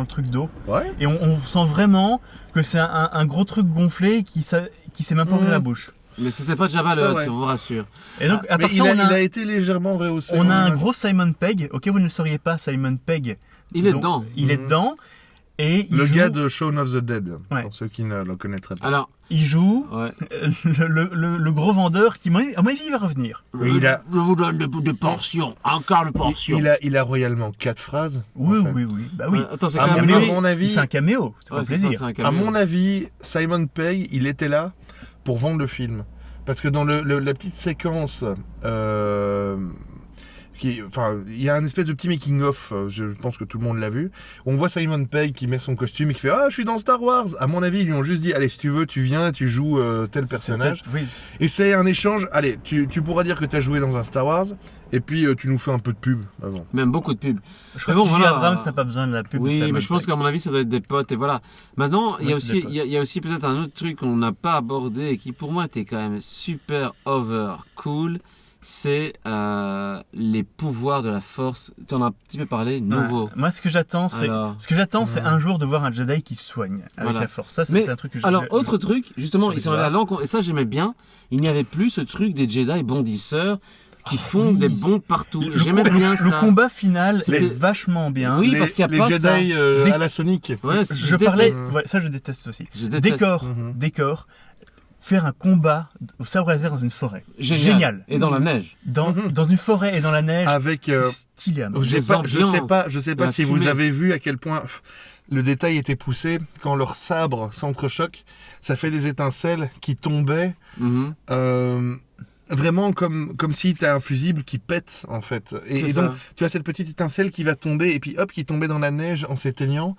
le truc d'eau. Ouais. Et on sent vraiment que c'est un gros truc gonflé qui s'est même pas ouvert la bouche. Mais c'était pas Jabba C'est le vrai. Hutt, on vous rassure. Et donc, à Mais part il ça, a, on a, il a été légèrement rehaussé. on a un hein. gros Simon Pegg. Ok, vous ne le sauriez pas, Simon Pegg. Il est Donc, dedans. Il est Mhm. dedans. Et il Le joue, gars de Shaun of the Dead, Ouais. pour ceux qui ne le connaîtraient pas. Alors, il joue ouais. le gros vendeur qui, à mon avis, il va revenir. Mais il a- Je vous donne des portions, un quart de portion. Il a royalement 4 phrases. Oui, en fait. oui, oui. Bah oui. Attends, c'est À quand même mon, à lui. mon avis, Il fait un caméo, c'est Ouais, pas c'est ça, plaisir. c'est un à caméo. mon avis, Simon Pegg, il était là pour vendre le film. Parce que dans la petite séquence, il y a un espèce de petit making-of, je pense que tout le monde l'a vu. On voit Simon Pegg qui met son costume et qui fait « Ah, je suis dans Star Wars !» À mon avis, ils lui ont juste dit « Allez, si tu veux, tu viens, tu joues tel personnage. C'est peut-être- Oui. » Et c'est un échange. Allez, tu pourras dire que tu as joué dans un Star Wars, et puis tu nous fais un peu de pub avant. Même beaucoup de pubs. Je crois Mais bon, que J.J. voilà. Abrams n'a pas besoin de la pub. de Oui, Simon mais je pense Pegg. qu'à mon avis, ça doit être des potes. Et voilà. Maintenant, il y a Ouais, c'est aussi, des potes. il y a aussi peut-être un autre truc qu'on n'a pas abordé et qui pour moi était quand même super over cool. C'est les pouvoirs de la force. Tu en as un petit peu parlé, nouveau. Ouais. Moi, ce que j'attends, c'est Alors. c'est un jour de voir un Jedi qui se soigne avec Voilà. la force. Ça, Mais, c'est un truc que Alors, autre truc, justement, ils sont allés à Bizarre. l'encontre. Et ça, j'aimais bien. Il n'y avait plus ce truc des Jedi bondisseurs qui font des bonds partout. J'aimais bien ça. Le combat final C'était- est vachement bien. Oui, parce qu'il y a les pas Jedi ça. Dès- à la Sonic. Ouais, Je parlais, déteste. ouais, ça je déteste aussi. Je déteste. Mhm. Décor, faire un combat au sabre laser dans une forêt. Génial. Et dans la neige. Dans une forêt et dans la neige. Avec. C'est stylé. hein. Je Des sais ambiances, pas de la si vous fumée. avez vu à quel point le détail était poussé quand leur sabre s'entrechoque. Ça fait des étincelles qui tombaient. Mhm. Vraiment comme si tu as un fusible qui pète en fait. C'est Et ça. donc tu as cette petite étincelle qui va tomber et puis hop qui tombait dans la neige en s'éteignant.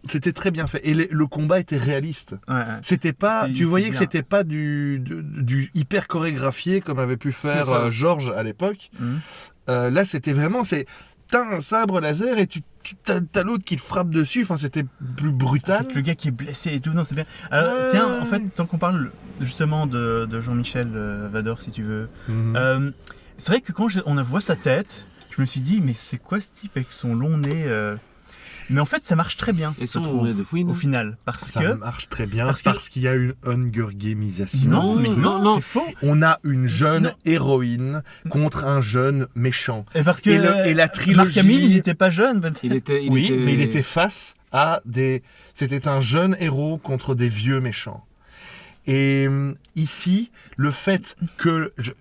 C'était très bien fait. Et le combat était réaliste. Ouais, ouais. C'était pas, C'est- tu voyais c'est que bien. c'était pas du hyper chorégraphié comme avait pu C'est faire ça. George à l'époque. Mhm. Là c'était vraiment, t'as un sabre laser et t'as l'autre qui te frappe dessus. Enfin c'était plus brutal. Avec le gars qui est blessé et tout, non, c'est bien. Alors, Ouais. tiens, en fait, tant qu'on parle justement de Jean-Michel Vador, si tu veux, Mhm. c'est vrai que quand on voit sa tête, je me suis dit, mais c'est quoi ce type avec son long nez Mais en fait, ça marche très bien, Et je son trouve, nez de fouine. au final. Parce Ça que. marche très bien parce parce, que- qu'il y a une Hunger Gamisation. Non, mais non, non, non. c'est faux. On a une jeune Non. héroïne contre un jeune méchant. Et parce que Et la Marc trilogie- Hamill, il n'était pas jeune. Il était. Oui, mais il était face à des. C'était un jeune héros contre des vieux méchants. Et ici, le fait que je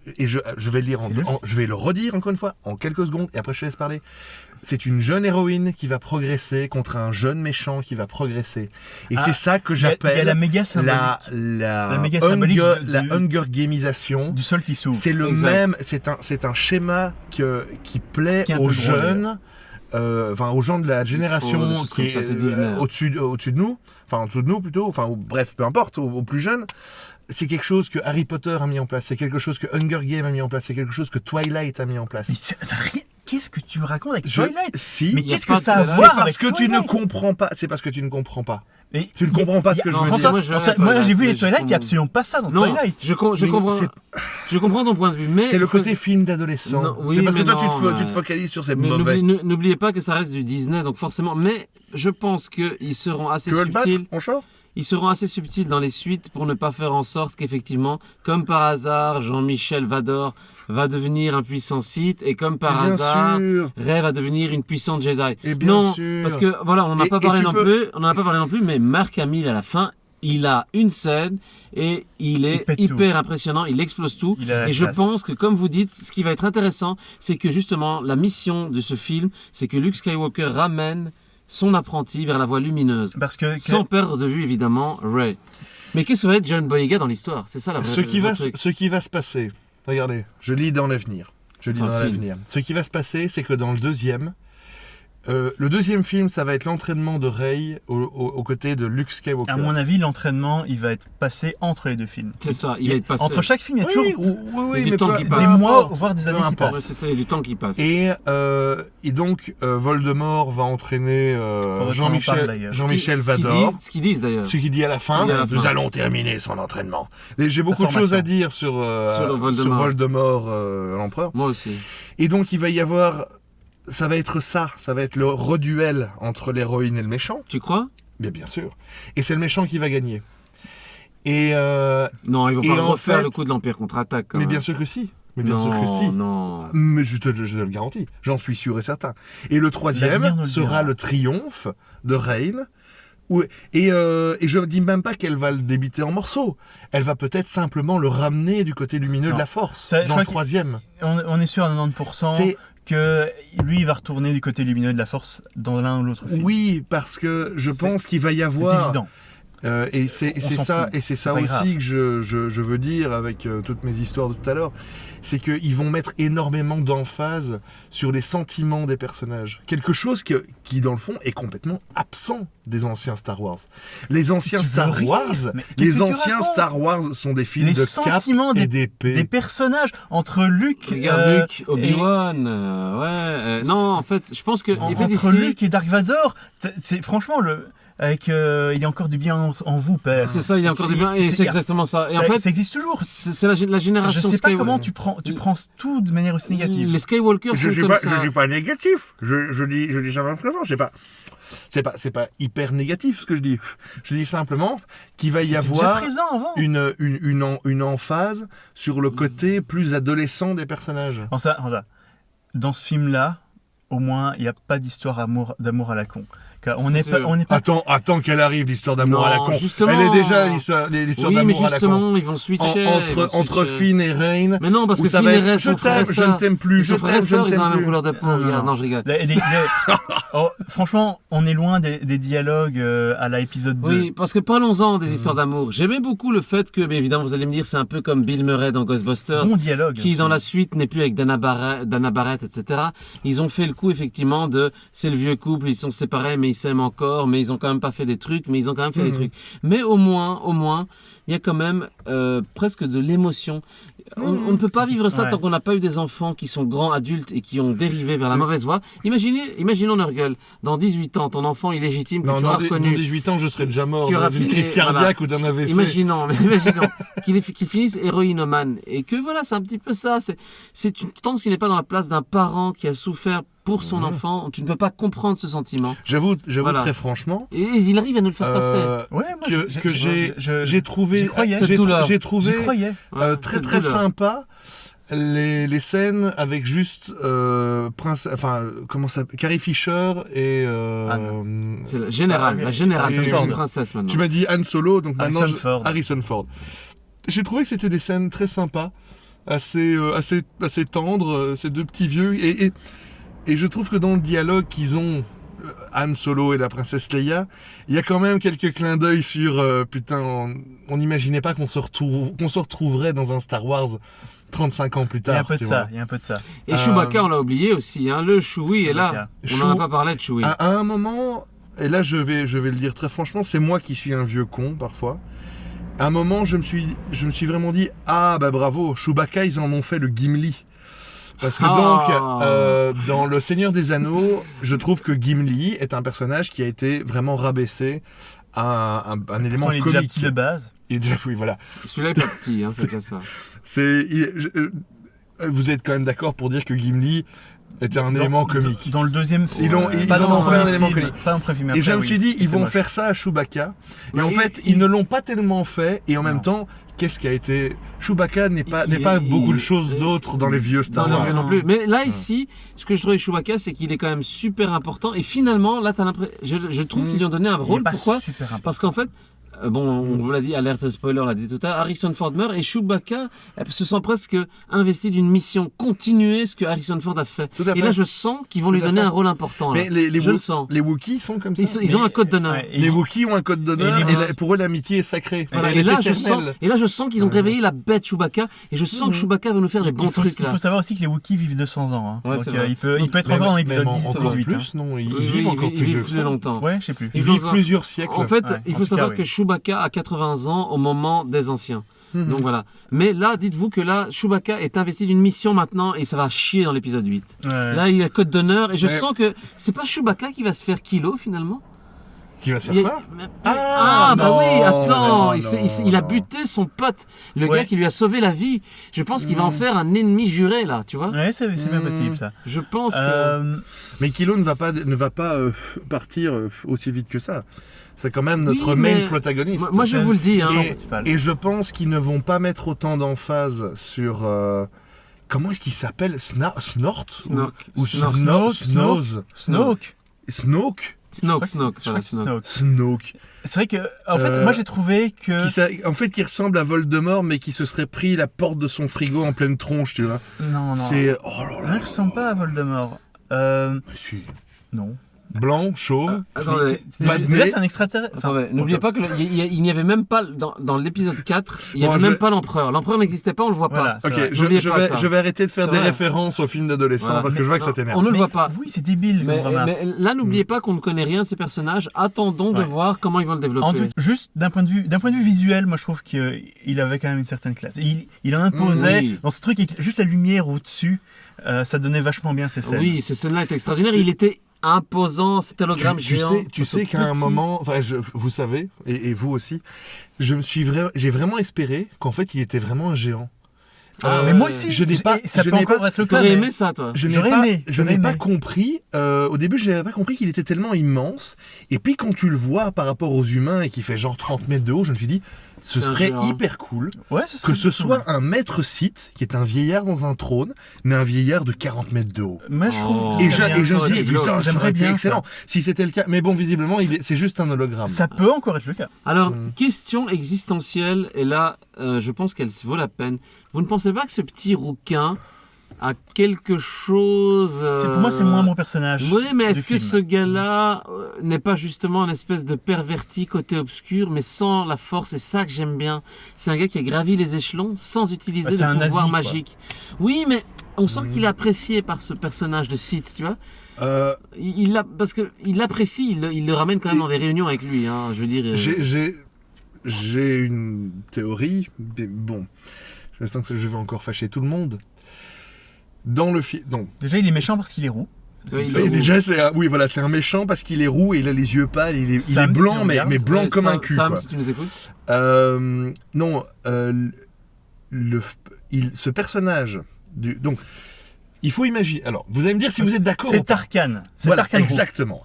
vais le lire, C'est le fait. je vais le redire encore une fois en quelques secondes et après je te laisse parler. C'est une jeune héroïne qui va progresser contre un jeune méchant qui va progresser. Et Ah, c'est ça que Il y a j'appelle la méga symbolique la méga symbolique la Hunger Gamisation. du sol qui s'ouvre. C'est le Exact. même, c'est un schéma qui plaît Ce qui est un aux peu drôle, jeunes, enfin aux gens de la génération des choses qui comme est ça, c'est Disney. au-dessus de nous, enfin en dessous de nous plutôt, enfin bref, peu importe, aux plus jeunes. C'est quelque chose que Harry Potter a mis en place, c'est quelque chose que Hunger Games a mis en place, c'est quelque chose que Twilight a mis en place. Mais t'as rien. Qu'est-ce que tu me racontes avec Je- Twilight Si, Mais Il y a qu'est-ce pas que de ça a à Twilight. c'est voir parce avec que tu ne Twilight comprends pas. C'est parce que tu ne comprends pas. Mais Tu ne il y a- comprends pas il y ce a- que je non, veux François, dire. moi, je vais François, arrêter moi Twilight, j'ai vu mais les je Twilight, il n'y a comprends. absolument pas ça dans Non, Twilight. je Mais comprends. c'est- Je comprends ton point de vue, mais C'est le il faut- côté film d'adolescent. Non, oui, C'est parce que mais toi non, tu te mais- focalises sur ces Mais mauvais. n'oubliez pas que ça reste du Disney, donc forcément. Mais je pense qu'ils seront assez Tu veux le battre, subtils. mon chat? Ils seront assez subtils dans les suites pour ne pas faire en sorte qu'effectivement, comme par hasard, Jean-Michel Vador va devenir un puissant Sith et comme par Bien hasard, sûr. Rey va devenir une puissante Jedi. Et bien non, sûr. parce que voilà, on n'en a Et- pas et parlé tu non peux- plus. On n'en a pas parlé non plus, mais Marc Hamill à la fin, il a une scène et il est pète hyper impressionnant, il explose tout. Il a la Et je classe. pense que, comme vous dites, ce qui va être intéressant, c'est que justement, la mission de ce film, c'est que Luke Skywalker ramène son apprenti vers la voie lumineuse, Parce que sans perdre de vue évidemment Rey. Mais qu'est-ce que va être John Boyega dans l'histoire? C'est ça la vraie Ce qui va se passer, regardez, je lis dans l'avenir. Je lis Enfin, dans film. l'avenir. Ce qui va se passer, c'est que dans le deuxième film, ça va être l'entraînement de Rey aux côtés de Luke Skywalker. à mon avis, l'entraînement, il va être passé entre les deux films. C'est ça, il va être passé. Entre chaque film, il y a Oui, toujours oui, du mais temps peu- qui peu passe. des mois, importe. voire des années qui importe. Ouais, passent. c'est ça, il y a du temps qui passe. Et donc, Voldemort va entraîner Faudrait qu'on en parle, d'ailleurs. Jean-Michel Ce qu'ils Vador. disent- Ce qu'ils disent d'ailleurs. Ce qu'il dit à la fin, qu'il dit à la nous fin. allons terminer son entraînement. Et j'ai beaucoup de formation. choses à dire sur Voldemort. Voldemort, l'empereur. Moi aussi. Et donc il va y avoir, ça va être le reduel entre l'héroïne et le méchant, Tu crois? bien sûr. Et c'est le méchant qui va gagner. Et Non, ils vont Et pas en refaire fait- le coup de l'Empire contre-attaque. quand mais même. bien sûr que si. Mais bien non, sûr que si. non. Mais je te le garantis, j'en suis sûr et certain. Et le L'avenir troisième nous le sera dira. le triomphe de Reign. Et je ne dis même pas qu'elle va le débiter en morceaux. Elle va peut-être simplement le ramener du côté lumineux Non. de la force. Ça, je dans crois le troisième. On est sûr à 90% C'est que lui, il va retourner du côté lumineux de la force dans l'un ou l'autre film. oui, parce que je C'est- pense qu'il va y c'est avoir. évident. Et c'est On s'en ça, fout. et c'est ça pas aussi grave. que je veux dire avec toutes mes histoires de tout à l'heure, c'est qu'ils vont mettre énormément d'emphase sur les sentiments des personnages. Quelque chose qui, dans le fond, est complètement absent des anciens Star Wars. Les anciens Tu veux Star rire Wars, Mais qu'est-ce les que tu anciens racontes Star Wars sont des films Les de cap sentiments et des d'épée. personnages entre Luke, Regarde Luke, Obi-Wan, non, en fait, je pense que en fait, entre ici, Luke et Dark Vador, c'est franchement avec il y a encore du bien en vous, père. c'est ça, il y a encore du bien, et c'est exactement ça. Et en fait, ça existe toujours. c'est la Je génération sais pas Skywalker. comment tu prends tout de manière aussi négative. Les Skywalker sont comme ça. suis pas négatif. Je dis simplement, c'est pas hyper négatif ce que je dis. Je dis simplement qu'il va y C'était déjà avoir présent avant. une emphase sur le côté plus adolescent des personnages. En ça, dans ce film-là, au moins, il n'y a pas d'histoire d'amour à la con. Car on C'est n'est sûr. pas, on n'est pas. Attends qu'elle arrive, l'histoire d'amour Non, à la con. justement. Elle est déjà l'histoire Oui, mais d'amour à la con. justement, ils vont switcher. Entre Finn et Rain. Mais non, parce où que ça Finn va et être, Rey je sont frères et t'aime, je ne sœurs. t'aime plus, Ils je sont frères et t'aime, je sœurs, ne ils ont la t'aime même plus. couleur de peau. Non, Regarde, non. non, je rigole. Oh, franchement, on est loin des dialogues à l'épisode 2. Oui, parce que parlons-en des histoires d'amour. J'aimais beaucoup le fait que, mais évidemment, vous allez me dire, c'est un peu comme Bill Murray dans Ghostbusters, Bon dialogue. qui dans la suite n'est plus avec Dana Barrett, etc. Ils ont fait le coup, effectivement, de c'est le vieux couple, ils sont séparés, mais ils s'aiment encore, mais ils ont quand même pas fait des trucs, mais ils ont quand même fait des trucs. Mais au moins, il y a quand même presque de l'émotion. On ne peut pas vivre ça Ouais. tant qu'on n'a pas eu des enfants qui sont grands adultes et qui ont dérivé vers la mauvaise voie. Imaginons Nurgle, dans 18 ans, ton enfant illégitime que Non, tu auras dans reconnu. 18 ans, je serais déjà mort Qui aura d'une fini- crise voilà. cardiaque ou d'un AVC. Imaginons qu'il finisse héroïnomane et que voilà, c'est un petit peu ça. Tant que tu n'es pas dans la place d'un parent qui a souffert pour son enfant, tu ne peux pas comprendre ce sentiment. J'avoue Voilà. très franchement Et il arrive à nous le faire passer. Ouais, moi, que j'ai trouvé, j'y croyais. Cette douleur. j'ai J'y trouvé croyais. Ouais, très cette très douleur. sympa les scènes avec juste Carrie Fisher et C'est la générale, Ah, la générale, Harrison c'est Ford. une princesse maintenant. tu m'as dit Han Solo, donc maintenant Harrison Ford. Harrison Ford. J'ai trouvé que c'était des scènes très sympas, assez tendres, ces deux petits vieux, et je trouve que dans le dialogue qu'ils ont, Han Solo et la princesse Leia, il y a quand même quelques clins d'œil sur putain, on n'imaginait pas qu'on se retrouverait dans un Star Wars 35 ans plus Il y a tard. un peu de tu ça. vois. Il y a un peu de ça. Et Chewbacca, on l'a oublié aussi. Hein. Le Chewie est là. On n'en a Chew- pas parlé de Chewie. À un moment, et là je vais le dire très franchement, c'est moi qui suis un vieux con parfois. À un moment, je me suis vraiment dit, ah bah bravo, Chewbacca, ils en ont fait le Gimli. Parce que donc, dans Le Seigneur des Anneaux, je trouve que Gimli est un personnage qui a été vraiment rabaissé à un élément Pourtant, il est déjà comique. petit de base. Il est déjà- oui, voilà. Celui-là est pas petit, hein, c'est déjà ça. Vous êtes quand même d'accord pour dire que Gimli était un élément comique. Dans le deuxième film. Ils pas ont dans fait un le élément film, comique. pas en premier film. Et je après, me suis dit, oui, ils c'est vont moche. faire ça à Chewbacca. Et Mais en fait, ils ne l'ont pas tellement fait. Et en même Non. temps, qu'est-ce qui a été... Chewbacca n'est pas Il- beaucoup de il- choses d'autres dans les vieux Star Non, Wars. non plus. Mais là, ici, ce que je trouve avec Chewbacca, c'est qu'il est quand même super important. Et finalement, là, je trouve qu'ils lui ont donné un Il est rôle. pas Pourquoi super important. Parce qu'en fait, bon, on vous l'a dit, alerte spoiler, on l'a dit tout à l'heure, Harrison Ford meurt et Chewbacca se sent presque investi d'une mission, continuer ce que Harrison Ford a fait. Tout à fait. Et là, je sens qu'ils vont lui Tout à donner fait. un rôle important. Là. Mais je le sens. les Wookiees sont comme ça. Ils ont un code d'honneur. Ouais, Les Wookiees ont un code d'honneur et les- pour eux l'amitié est sacrée. Voilà, Elle et, est là, je éternelle. sens qu'ils ont réveillé la bête Chewbacca et je sens que Chewbacca va nous faire des bons trucs Il là. faut savoir aussi que les Wookiees vivent 200 ans. Hein. Ouais, Donc, c'est vrai. il peut être Même- encore dans même l'épisode 10 ou encore 18. plus, non, ils Oui, vivent encore ils plus vivent vieux que plus ça. longtemps. Ouais, je sais plus. Ils Il faut vivent voir- plusieurs siècles. En fait, Ouais, il en faut tout savoir cas, que oui. Chewbacca a 80 ans au moment des anciens. Mhm. Donc voilà. Mais là, dites-vous que là, Chewbacca est investi d'une mission maintenant et ça va chier dans l'épisode 8. Ouais. Là, il a le code d'honneur et je Ouais. sens que c'est pas Chewbacca qui va se faire kilo finalement. Qui va se Il y faire a- quoi Ah, bah non, oui, attends, non, il a non. buté son pote, le Ouais. gars qui lui a sauvé la vie. Je pense qu'il va en faire un ennemi juré là, tu vois. Ouais, c'est bien possible ça. Je pense que. Mais Kilo ne va pas partir aussi vite que ça. C'est quand même notre Oui, main mais- protagoniste. Moi, je vous le dis, hein. Et je pense qu'ils ne vont pas mettre autant d'emphase sur... comment est-ce qu'il s'appelle Snort Snork. Ou Snork. Snoz Snoke. Snoke Snoke, Je crois voilà, que c'est Snoke. Snoke. Snoke. C'est vrai que, en fait, moi j'ai trouvé que. En fait, qui ressemble à Voldemort, mais qui se serait pris la porte de son frigo en pleine tronche, tu vois. Non. C'est... Oh là Il là. ne ressemble pas à Voldemort. Mais si. Non. Blanc, chauve. Attendez, Pas de Déjà, nez. c'est un extraterrestre. attendez, n'oubliez pas qu'il n'y avait même pas, dans l'épisode 4, il n'y Bon, avait je même vais- pas l'empereur. L'empereur n'existait pas, on le voit Voilà, pas. c'est Ok, vrai. N'oubliez pas ça. je vais arrêter de faire C'est des vrai. références aux films d'adolescents Voilà. parce que je vois que ça Non, t'énerve. on ne le Mais- voit pas. Oui, c'est débile comme remarque. Mais là, n'oubliez pas qu'on ne connaît rien de ces personnages. Attendons de Ouais. voir comment ils vont le développer. Juste d'un point de vue visuel, moi je trouve qu'il avait quand même une certaine classe. Il en imposait Oui. dans ce truc avec juste la lumière au-dessus, ça donnait vachement bien ces scènes. Oui, ces scènes-là étaient extraordinaires. Il était imposant, cet hologramme géant. Tu sais qu'à un Petit. moment, enfin, vous savez, et vous aussi, j'ai vraiment espéré qu'en fait il était vraiment un géant. Mais moi aussi, je n'ai pas, ça je peut n'ai encore pas- être le cas. T'aurais mais- aimé ça, toi? je n'ai J'aurais pas, aimé, je j'aurais n'ai pas aimé. compris. Au début, je n'avais pas compris qu'il était tellement immense. Et puis quand tu le vois par rapport aux humains et qu'il fait genre 30 mètres de haut, je me suis dit, ce C'est un serait géant. hyper cool Ouais, que ce soit un maître Sith qui est un vieillard dans un trône, mais un vieillard de 40 mètres de haut. Moi je trouve. Oh. que Et c'est je, bien. et je me ça dis, aurait été putain, glauque. ça J'aimerais aurait été bien excellent. Si c'était le cas. Mais bon, visiblement, c'est juste un hologramme. Ça peut encore être le cas. Alors, Mm. question existentielle, et là, je pense qu'elle vaut la peine. Vous ne pensez pas que ce petit rouquin a quelque chose... Pour moi, c'est moins mon personnage. Oui, mais est-ce du que film. ce gars-là n'est pas justement une espèce de perverti côté obscur, mais sans la force? C'est ça que j'aime bien. C'est un gars qui a gravi les échelons sans utiliser Bah, c'est le un pouvoir nazi, quoi. magique. Oui, mais on sent qu'il est apprécié par ce personnage de Sith, tu vois. Parce qu'il l'apprécie, il le ramène quand même dans des réunions avec lui. Hein, je veux dire. J'ai une théorie, mais bon, je sens que je vais encore fâcher tout le monde. Dans le film, non. Déjà, il est méchant parce qu'il est roux. Oui, Et déjà, c'est un méchant parce qu'il est roux et il a les yeux pâles. Il est Sam, si blanc, tu regardes, mais blanc Ouais, comme un Sam, cul. Sam, quoi. si tu nous écoutes. Non, ce personnage donc. Il faut imaginer. Alors, vous allez me dire si vous êtes d'accord. ou C'est pas. Tarkan. C'est Voilà, Tarkan roux.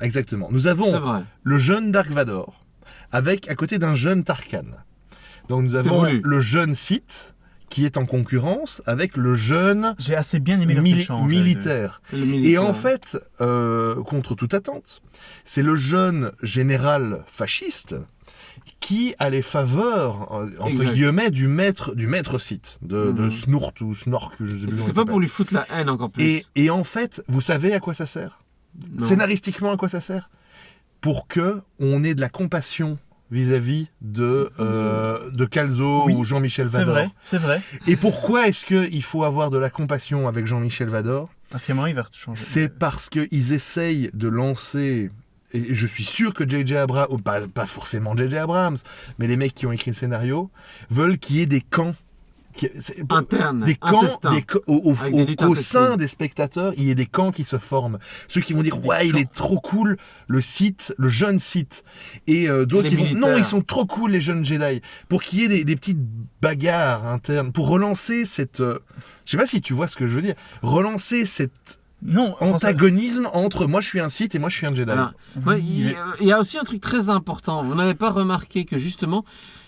exactement. Nous C'est avons vrai. le jeune Dark Vador avec à côté d'un jeune Tarkan. Donc nous C'était avons voulu. le jeune Sith qui est en concurrence avec le jeune J'ai assez bien aimé leur échange. militaire. Le Et militaire. en fait, contre toute attente, c'est le jeune général fasciste qui a les faveurs, entre Exact. guillemets, du maître Sith, de Mhm. Snort ou Snork, je sais plus comment C'est il pas s'appelle. pour lui foutre la haine encore plus. Et en fait, vous savez à quoi ça sert? Non. Scénaristiquement, à quoi ça sert? Pour que on ait de la compassion vis-à-vis de Calzo Oui, ou Jean-Michel C'est Vador. vrai, c'est vrai. Et pourquoi est-ce qu'il faut avoir de la compassion avec Jean-Michel Vador? Parce qu'à un moment, il va changer. C'est parce qu'ils essayent de lancer... Et je suis sûr que J.J. Abrams, ou pas forcément J.J. Abrams, mais les mecs qui ont écrit le scénario, veulent qu'il y ait des camps. Interne, Des camps, intestin. Avec des luttes au intestines. sein des spectateurs, il y a des camps qui se forment. Ceux qui vont dire ouais, il est trop cool le Sith, le jeune Sith, et d'autres Les qui vont militaires. non, ils sont trop cool les jeunes Jedi. Pour qu'il y ait des petites bagarres internes, pour relancer cette, je sais pas si tu vois ce que je veux dire, relancer cet Non, antagonisme entre moi je suis un Sith et moi je suis un Jedi. Voilà. Ouais, il y a aussi un truc très important. Vous n'avez pas remarqué que justement,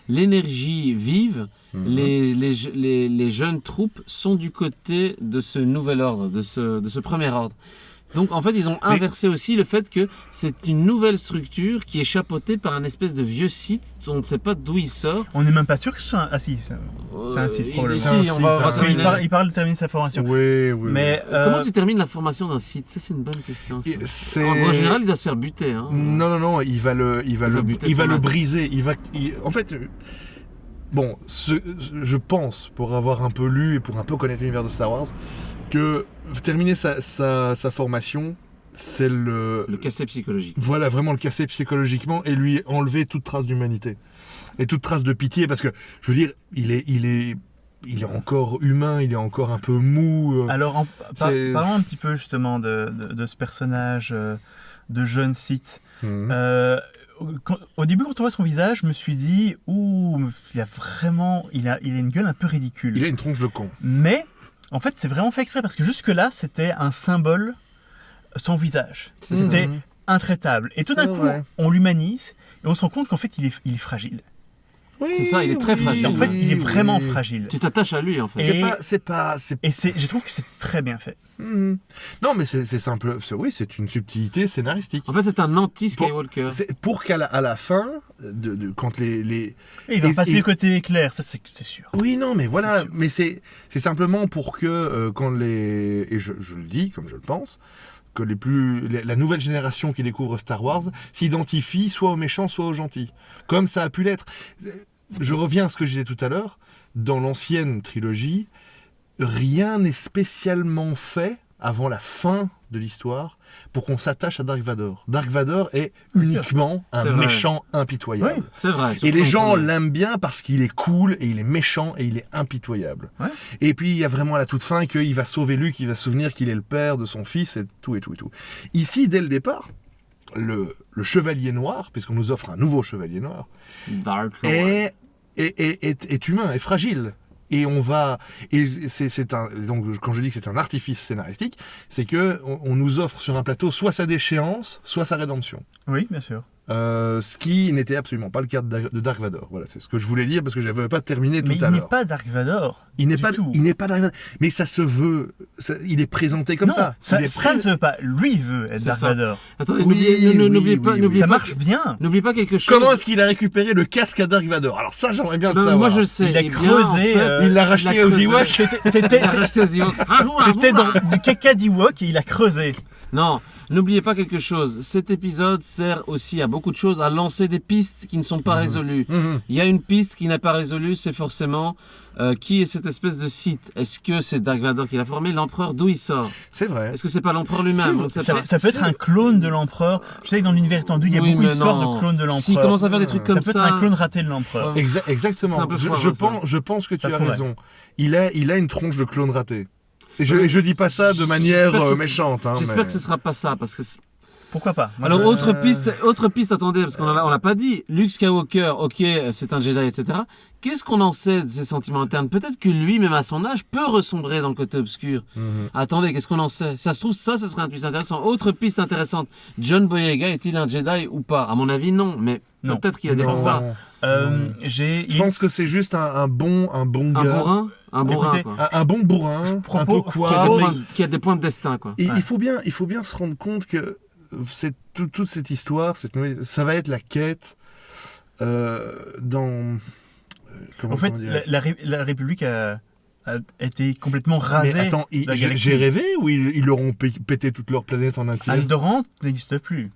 l'énergie vive, Mhm. les jeunes troupes sont du côté de ce nouvel ordre, de ce premier ordre. Donc en fait, ils ont inversé aussi le fait que c'est une nouvelle structure qui est chapeautée par un espèce de vieux site dont on ne sait pas d'où il sort. On n'est même pas sûr que ce soit un... Ah si, c'est un site probablement. Si, on va site, terminer. Il parle de terminer sa formation. Oui. Mais Comment tu termines la formation d'un site? Ça, c'est une bonne question. ça. C'est... En général, il doit se faire buter. Hein. Non, il va le buter son maître. briser. En fait, bon, je pense, pour avoir un peu lu et pour un peu connaître l'univers de Star Wars, que terminer sa formation, c'est Le cassé psychologique. voilà, vraiment le casser psychologiquement et lui enlever toute trace d'humanité et toute trace de pitié, parce que je veux dire, il est encore humain, il est encore un peu mou. alors, parlons un petit peu justement de ce personnage de jeune Sith. Au début, quand on voit son visage, je me suis dit, il a une gueule un peu ridicule. Il a une tronche de con. Mais en fait, c'est vraiment fait exprès parce que jusque-là, c'était un symbole sans visage. C'était intraitable. Et tout d'un coup, on l'humanise et on se rend compte qu'en fait, il est fragile. Oui, C'est ça, il est très fragile. En fait, il est vraiment oui. fragile. Tu t'attaches à lui, en fait. Et- Je trouve que c'est très bien fait. Non, mais c'est simple. C'est une subtilité scénaristique. En fait, c'est un anti-Skywalker. C'est pour qu'à la fin, quand les... Et il va Et- passer et- le côté éclair, ça c'est sûr. Oui, non, mais voilà. C'est sûr. Mais c'est simplement pour que quand les... Et je le dis comme je le pense, que la nouvelle génération qui découvre Star Wars s'identifie soit aux méchants, soit aux gentils. Comme ça a pu l'être. Je reviens à ce que je disais tout à l'heure. Dans l'ancienne trilogie, rien n'est spécialement fait avant la fin de l'histoire pour qu'on s'attache à Dark Vador. Dark Vador est uniquement C'est un vrai. méchant impitoyable. Oui. C'est vrai. Et les surtout gens en- l'aiment bien parce qu'il est cool et il est méchant et il est impitoyable. Ouais. Et puis il y a vraiment à la toute fin qu'il va sauver Luke, il va se souvenir qu'il est le père de son fils et tout et tout et tout. Ici, dès le départ, le chevalier noir, puisqu'on nous offre un nouveau chevalier noir, Dark Lord. est humain, est fragile. Et donc quand je dis que c'est un artifice scénaristique, c'est que on nous offre sur un plateau soit sa déchéance, soit sa rédemption. Oui, bien sûr. Ce qui n'était absolument pas le cas de Dark Vador. Voilà, c'est ce que je voulais dire parce que je n'avais pas terminé Mais tout à il n'est l'heure. pas Dark Vador. Il n'est du pas, tout. il n'est pas Dark Vador. Mais ça se veut. Il est présenté comme non, ça. ça Il est ne se veut pas. Lui veut être C'est Dark ça. Vador. Attendez, Oui, n'oubliez oui, pas, oui, n'oubliez Ça pas- marche bien. N'oubliez pas quelque chose. Comment est-ce qu'il a récupéré le casque à Dark Vador? Alors ça, j'aimerais bien le Ben, savoir. moi, je le sais. Il a Eh bien, creusé, en fait, Il l'a racheté aux creusé. Ewoks. C'était Il a racheté aux Ewoks. Un jour, c'était dans du caca d'Ewok et il a creusé. Non, n'oubliez pas quelque chose. Cet épisode sert aussi à beaucoup de choses, à lancer des pistes qui ne sont pas résolues. Il y a une piste qui n'est pas résolue, c'est forcément qui est cette espèce de site. Est-ce que c'est Dark Vador qui l'a formé? L'empereur, d'où il sort? C'est vrai. Est-ce que c'est pas l'empereur lui-même? On ne sait pas. Ça peut être un clone de l'empereur. Je sais que dans l'univers étendu, il y a Oui, beaucoup mais d'histoires non. de clones de l'empereur. S'il commence à faire des trucs comme ça ça... peut être un clone raté de l'empereur. Ouais. Exactement. C'est un peu Je foireux, ça. pense que tu Ça as pourrait. raison. Il a une tronche de clone raté. Et je dis pas ça de manière J'espère que ce- méchante. Hein, J'espère mais- que ce sera pas ça, parce que... Pourquoi pas? Moi, Alors, je- autre piste, attendez, parce qu'on l'a pas dit. Luke Skywalker, ok, c'est un Jedi, etc. Qu'est-ce qu'on en sait de ses sentiments internes? Peut-être que lui, même à son âge, peut ressombrer dans le côté obscur. Attendez, qu'est-ce qu'on en sait? Ça se trouve, ça, ce serait une piste intéressante. Autre piste intéressante. John Boyega est-il un Jedi ou pas? À mon avis, non, mais Non. peut-être qu'il y a des Non. pouvoirs. Je pense que c'est juste un bon Un gars. bourrin? Un bourrin, Écoutez, quoi. Un bon bourrin, Je un peu propose- Qui a, des quoi. points, qui a des points de destin, quoi. Et Ouais. il faut bien se rendre compte que toute cette histoire, ça va être la quête dans... En fait, la République a été complètement rasée. Mais attends, la galaxie. j'ai rêvé ou ils leur ont pété toute leur planète en un tir? Alderaan n'existe plus.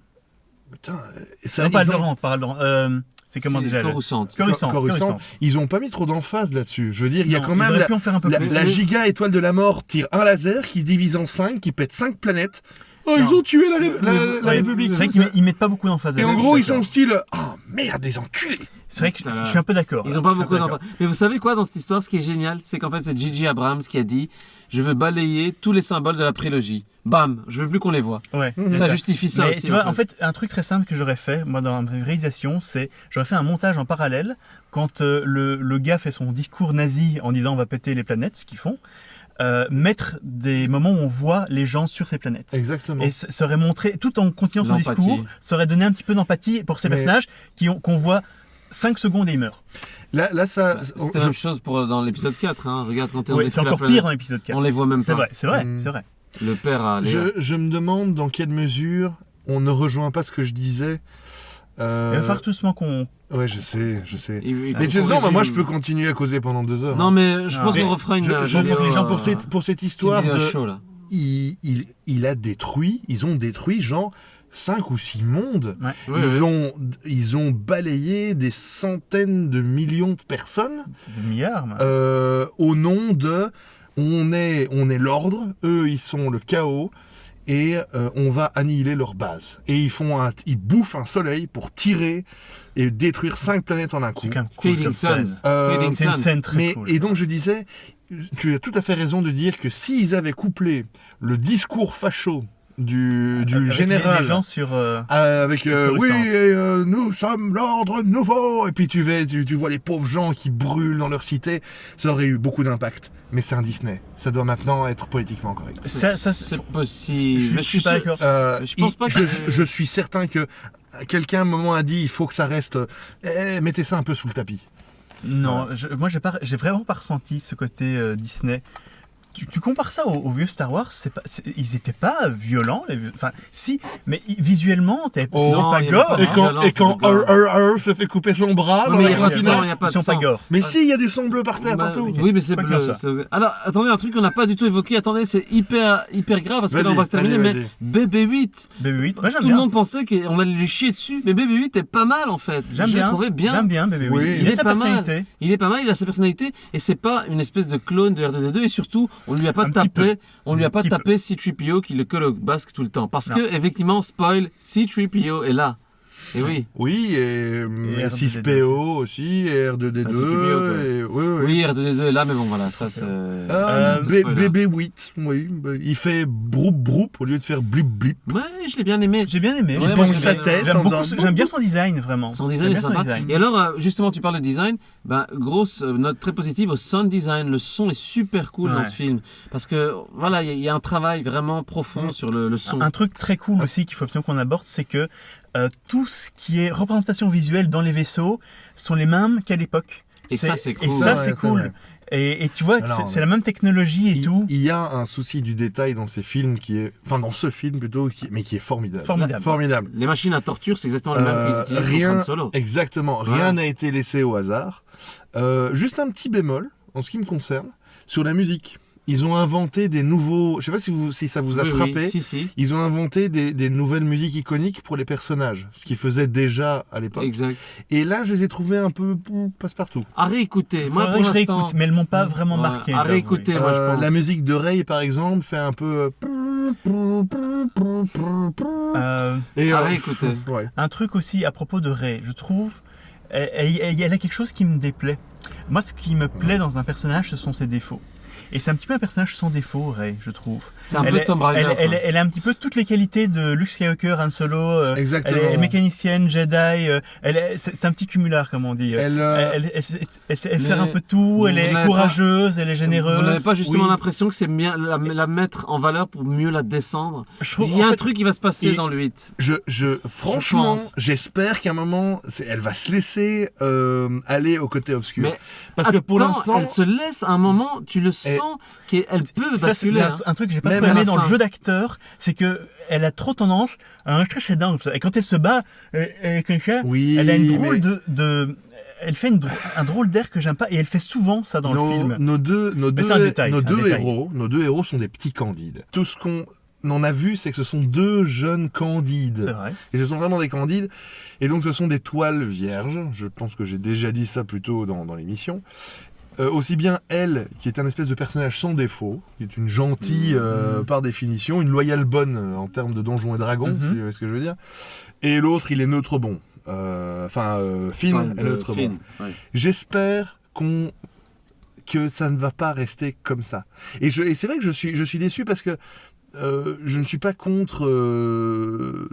Putain, ça, Non, pas ils ont- Alderaan, pas Alderaan. C'est comment déjà le- Coruscant. Coruscant. Coruscant. Ils ont pas mis trop d'emphase là-dessus. Je veux dire, il y a Non, quand ils même auraient pu en faire un peu plus. la giga étoile de la mort tire un laser qui se divise en 5, qui pète 5 planètes. Oh, ils Non. ont tué la Ouais, République. C'est vrai qu'ils mettent pas beaucoup d'emphase. Et en là-dessus, gros, ils d'accord. sont style oh merde, des enculés. C'est vrai que Ça, là. je suis un peu d'accord. Ils n'ont pas Je suis un beaucoup peu d'enfants. Mais vous savez quoi, dans cette histoire, ce qui est génial, c'est qu'en fait, c'est J.J. Abrams qui a dit « Je veux balayer tous les symboles de la prélogie. Bam, je veux plus qu'on les voit. d'accord. Ouais. » Ça justifie ça Mais aussi. tu vois, en fait, un truc très simple que j'aurais fait, moi, dans ma réalisation, c'est j'aurais fait un montage en parallèle quand le gars fait son discours nazi en disant on va péter les planètes, ce qu'ils font, mettre des moments où on voit les gens sur ces planètes. Exactement. Et ça aurait montré, tout en continuant son L'empathie. discours, ça aurait donné un petit peu d'empathie pour ces Mais- personnages qu'on voit 5 secondes et ils meurent. Là, ça. C'était la même chose dans l'épisode 4. Hein. Regarde, quand on Ouais, détruit c'est la encore planète, pire dans l'épisode 4. on les voit même C'est pas. vrai, c'est vrai, Mm. c'est vrai. Le père à Léa. Je me demande dans quelle mesure on ne rejoint pas ce que je disais. Il va falloir tout doucement qu'on... Ouais, je sais. Mais Non, moi je peux continuer à causer pendant 2 heures. Non, mais je pense mais qu'on refera une. Je veux que les gens pour cette histoire de... Show, là. Il a détruit, ils ont détruit genre 5 ou 6 mondes. Ouais. Ouais, Ils ont balayé des centaines de millions de personnes Des milliards, même. au nom de on est l'ordre, eux ils sont le chaos et on va annihiler leur base. Et ils bouffent un soleil pour tirer et détruire 5 planètes en un coup. C'est quand même cool Feeding comme scène. Sun. Euh, C'est une scène très cool. Et donc je disais, tu as tout à fait raison de dire que s'ils avaient couplé le discours facho du Avec général les gens sur... avec sur oui, Coruscant. nous sommes l'ordre nouveau, et puis tu vois les pauvres gens qui brûlent dans leur cité, ça aurait eu beaucoup d'impact. Mais c'est un Disney, ça doit maintenant être politiquement correct. Ça, C'est possible. je Mais suis pas sûr- d'accord. Je pense pas que- je suis certain que quelqu'un à un moment a dit il faut que ça reste. Mettez ça un peu sous le tapis. Non, moi j'ai vraiment pas ressenti ce côté Disney. Tu compares ça au vieux Star Wars, ils étaient pas violents, les vieux, enfin si, mais visuellement, c'est non, pas il y a gore. pas- Hein. violence, Et quand c'est se fait couper son bras Oui, dans mais la il y a pas de cantina. sang, il y a pas Ils sont de pas sang. gore. Mais si, il y a du sang bleu par terre Bah, partout. oui, mais c'est Pas bleu. comme ça. Alors, attendez, un truc qu'on n'a pas du tout évoqué. Attendez, c'est hyper grave parce que là, on va Vas-y, terminer. vas-y, Mais BB-8, BB-8, moi j'aime tout bien. le monde pensait qu'on allait lui chier dessus. Mais BB-8 est pas mal en fait. J'aime Je l'ai bien. trouvé bien. J'aime bien BB-8. Oui. Il a sa pas mal. personnalité. Il est pas mal, il a sa personnalité et c'est pas une espèce de clone de R2D2 et surtout on lui a pas Un petit tapé, on lui a Un pas petit tapé C3PO qui le colle au basque tout le temps parce Non. que effectivement spoil C3PO est là. Et oui. Oui, et R2D2 6PO aussi, et R2D2. Ah, c'est du bio, quoi. et... oui. Oui, R2D2 est là mais bon voilà, ça c'est spoiler. BB-8, oui. Il fait broup broup au lieu de faire blip blip. Ouais, je l'ai bien aimé. J'ai bien aimé. Ouais, J'aime moi, beaucoup j'ai sa bien- tête. en faisant J'aime bien son design, vraiment. Son design est J'aime bien sympa. design. Et alors, justement, tu parles de design. Ben, grosse note très positive au sound design. Le son est super cool dans Ouais. ce film. Parce que, voilà, il y a un travail vraiment profond sur le son. Un truc très cool aussi qu'il faut absolument qu'on aborde, c'est que tout ce qui est représentation visuelle dans les vaisseaux sont les mêmes qu'à l'époque. Et ça, c'est cool. Et ça, Ouais, c'est c'est cool. vrai. Et tu vois, que Alors, c'est la même technologie et tout. Il y a un souci du détail dans ces films qui est, enfin dans ce film plutôt, mais qui est formidable. Formidable. Formidable. Les machines à torture, c'est exactement les mêmes qu'ils utilisent pour Han Solo. Exactement, Ouais. rien n'a été laissé au hasard. Juste un petit bémol en ce qui me concerne sur la musique. Ils ont inventé des nouveaux. Je sais pas si ça vous a Oui, oui, frappé. si. Ils ont inventé des nouvelles musiques iconiques pour les personnages, ce qu'ils faisaient déjà à l'époque. Exact. Et là, je les ai trouvés un peu passe-partout. À réécouter. Moi, Faudrait pour que je l'instant. réécoute, mais elles m'ont pas vraiment Ouais, marqué. à j'avoue, réécouter. oui. moi, je pense. La musique de Rey, par exemple, fait un peu. Et, À réécouter. ouais. Un truc aussi à propos de Rey, je trouve, elle a quelque chose qui me déplaît. Moi, ce qui me plaît dans un personnage, ce sont ses défauts. Et c'est un petit peu un personnage sans défaut, Rey, je trouve. C'est un peu Tomb Raider. Elle a un petit peu toutes les qualités de Luke Skywalker, Han Solo. Exactement. Elle est mécanicienne, Jedi. C'est un petit cumulard, comme on dit. Elle, Elle sait faire Mais un peu tout. vous Elle est n'avez courageuse, elle est généreuse. Vous n'avez pas justement Oui. l'impression que c'est bien la mettre en valeur pour mieux la descendre? Je trouve, Il y a en un fait, truc qui va se passer et- dans le 8. franchement, pense. j'espère qu'à un moment, elle va se laisser aller au côté obscur. Mais Parce que pour attends, l'instant, elle se laisse à un moment, tu le sens qu'elle peut ça, c'est basculer. un truc que j'ai pas Même trop à aimé la dans le fin. jeu d'acteur, c'est que elle a trop tendance à un chercher down. Et quand elle se bat avec quelqu'un, oui, elle a une drôle mais elle fait un drôle d'air que j'aime pas et elle fait souvent ça dans le film. nos deux c'est un détail, c'est un détail. nos deux héros sont des petits candides. Tout ce qu'on en a vu, c'est que ce sont deux jeunes C'est candides. vrai. Et ce sont vraiment des candides. Et donc, ce sont des toiles vierges. Je pense que j'ai déjà dit ça plus tôt dans l'émission. Aussi bien elle, qui est un espèce de personnage sans défaut, qui est une gentille par définition, une loyale bonne en termes de Donjons et Dragons, si vous voyez ce que je veux dire. Et l'autre, il est neutre bon. Finn est neutre bon. Ouais. J'espère que ça ne va pas rester comme ça. Et c'est vrai que je suis déçu parce que je ne suis pas contre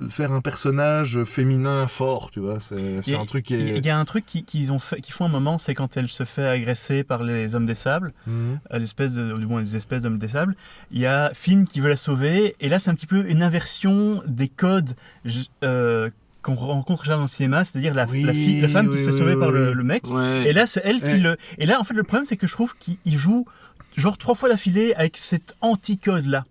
faire un personnage féminin fort, tu vois. C'est un truc qui est... Il y a un truc qu'ils font un moment, c'est quand elle se fait agresser par les hommes des sables, Mhm. les espèces d'hommes des sables. Il y a Finn qui veut la sauver, et là c'est un petit peu une inversion des codes qu'on rencontre déjà dans le cinéma, c'est-à-dire la femme qui se fait sauver par le mec. Ouais. Et là c'est elle qui le. Et là en fait le problème c'est que je trouve qu'il joue genre 3 fois d'affilée avec cet anti-code là.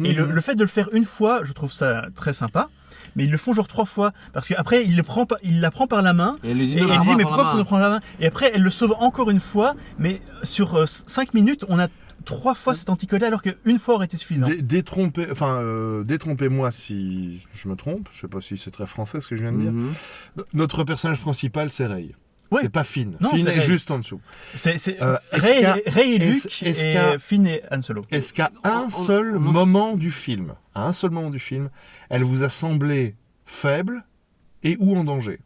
Et le fait de le faire une fois, je trouve ça très sympa. Mais ils le font genre 3 fois. Parce qu'après, il la prend par la main. Et elle lui dit, Et non, elle dit, mais par pourquoi la tu main. me prends la main? Et après, elle le sauve encore une fois. Mais sur 5 minutes, on a 3 fois cet anticollé alors qu'une fois aurait été suffisant. Détrompez-moi si je me trompe. Je sais pas si c'est très français ce que je viens de dire. Mhm. Notre personnage principal, c'est Rey. Ouais. C'est pas Finn. Non, Finn c'est est Rey. juste en dessous. C'est est-ce Rey et Luke est-ce et qu'à- Finn et Han Solo. Est-ce qu'à un On- seul on- moment du film, elle vous a semblé faible et ou en danger?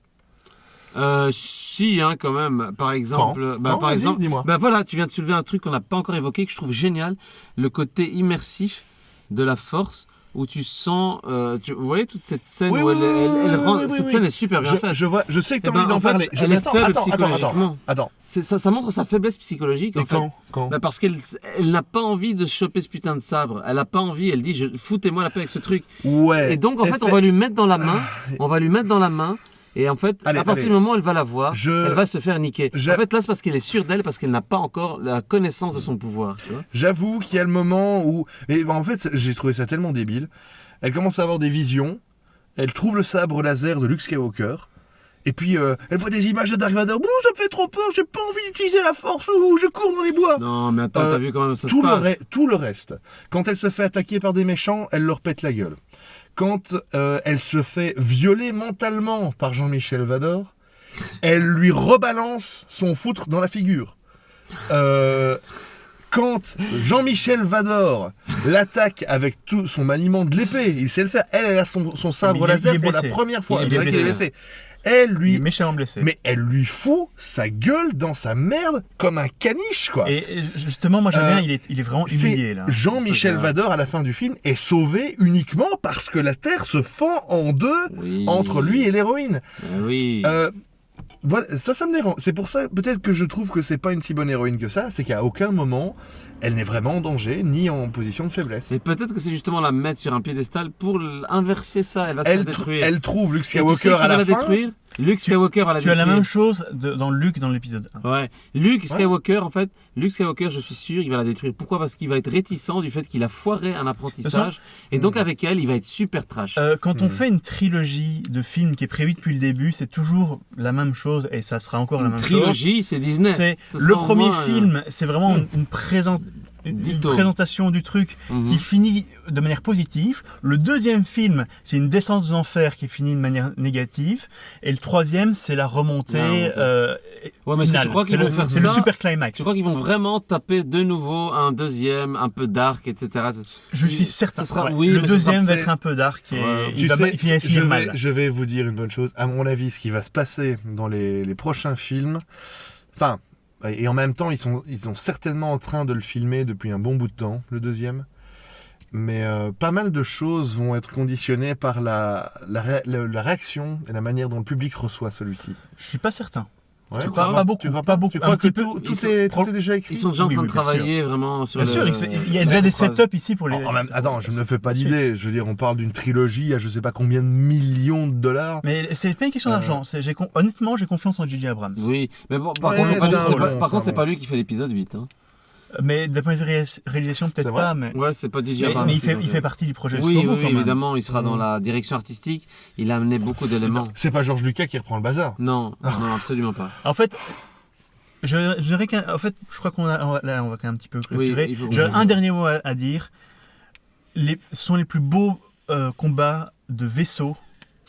Si, hein, quand même. Par exemple, Quand par Vas-y, exemple, dis-moi. voilà, tu viens de soulever un truc qu'on n'a pas encore évoqué que je trouve génial, le côté immersif de la Force où tu sens, vous voyez toute cette scène Oui, où oui, oui, oui, cette oui. scène est super bien faite. Je sais que tu as Eh ben, envie d'en en fait, parler. elle est faible Attends. psychologiquement. Ça montre sa faiblesse psychologique Et en fait. quand Bah, parce qu'elle n'a pas envie de se choper ce putain de sabre. Elle n'a pas envie. Elle dit foutez-moi la paix avec ce truc. Ouais. Et donc en fait on va lui mettre dans la main. Et en fait, Allez, à partir du moment où elle va la voir, elle va se faire niquer. Je- En fait, là, c'est parce qu'elle est sûre d'elle, parce qu'elle n'a pas encore la connaissance de son pouvoir. Tu vois. J'avoue qu'il y a le moment où... Mais en fait, j'ai trouvé ça tellement débile. Elle commence à avoir des visions. Elle trouve le sabre laser de Luke Skywalker. Et puis, elle voit des images de Dark Vador. Ouh, ça me fait trop peur, j'ai pas envie d'utiliser la force. Ouh, je cours dans les bois. Non, mais attends, t'as vu quand même ça se Tout passe. tout le reste. Quand elle se fait attaquer par des méchants, elle leur pète la gueule. Quand elle se fait violer mentalement par Jean-Michel Vador, elle lui rebalance son foutre dans la figure. Quand Jean-Michel Vador l'attaque avec tout son maniement de l'épée, il sait le faire. Elle a son sabre Mais il est laser pour la blessé. première fois. Il est C'est vrai qu'il est blessé. blessé. Elle Il est lui, méchamment blessé. mais elle lui fout sa gueule dans sa merde comme un caniche, quoi. Et justement, moi j'aime bien, il est vraiment humilié C'est là. Jean-Michel C'est ça. Vador à la fin du film est sauvé uniquement parce que la Terre se fend en deux Oui. entre lui et l'héroïne. Oui. Voilà, ça me dérange. C'est pour ça peut-être que je trouve que c'est pas une si bonne héroïne que ça, c'est qu'à aucun moment elle n'est vraiment en danger ni en position de faiblesse. Mais peut-être que c'est justement la mettre sur un piédestal pour inverser ça. Elle va se faire détruire. Elle trouve Luke Et tu sais Skywalker qui à va la fin. détruire. Luke Skywalker va la Tu as détruire. la même chose dans Luke dans l'épisode 1. Ouais. Luke Skywalker, en fait, Luke Skywalker, je suis sûr, il va la détruire. Pourquoi? Parce qu'il va être réticent du fait qu'il a foiré un apprentissage. Et donc, avec elle, il va être super trash. Quand on fait une trilogie de films qui est prévue depuis le début, c'est toujours la même chose et ça sera encore la Une même trilogie, c'est chose. Disney. C'est Ce le sera au premier moins, film, c'est vraiment une Ditto. présentation du truc Mhm. qui finit de manière positive. Le deuxième film, c'est une descente aux enfers qui finit de manière négative. Et le troisième, c'est la remontée. Ouais, mais est-ce que finale. tu crois qu'ils C'est vont le- faire C'est le ça super climax. Tu crois qu'ils vont vraiment taper de nouveau un deuxième, un peu dark, etc. Je suis certain. Ce sera, Ouais. oui, le mais ce deuxième sera- va être un peu dark et Ouais. il va finir mal. Je vais vous dire une bonne chose. À mon avis, ce qui va se passer dans les prochains films, enfin, et en même temps, ils sont certainement en train de le filmer depuis un bon bout de temps, le deuxième. Mais pas mal de choses vont être conditionnées par la réaction et la manière dont le public reçoit celui-ci. Je suis pas certain. Ouais, Tu tu crois crois pas beaucoup, Tu crois pas beaucoup, Tu crois un que petit peu. tout Ils est déjà écrit? Ils sont déjà en Oui, train oui, de bien sûr. travailler vraiment sur Bien le... sûr, il y a déjà des setups ici pour les. Attends, je ne me fais pas d'idée. Je veux dire, on parle d'une trilogie à je sais pas combien de millions de dollars. Mais c'est pas une question d'argent. Honnêtement, j'ai confiance en J.J. Abrams. Oui, mais bon, par Ouais, contre, c'est un par long, contre, c'est c'est un pas long. lui qui fait l'épisode 8. Hein. Mais d'un point de vue réalisation, C'est peut-être vrai pas. Mais, Ouais, c'est pas DJ Abrams. mais il qui fait partie du projet Oui, Scobo, oui, quand même. évidemment, il sera dans la direction artistique. Il a amené beaucoup d'éléments. C'est pas George Lucas qui reprend le bazar. Non, non, absolument pas. En fait, en fait, je crois qu'on va quand même un petit peu clôturer. il faut qu'on- J'ai un dernier mot à dire. Ce sont les plus beaux combats de vaisseaux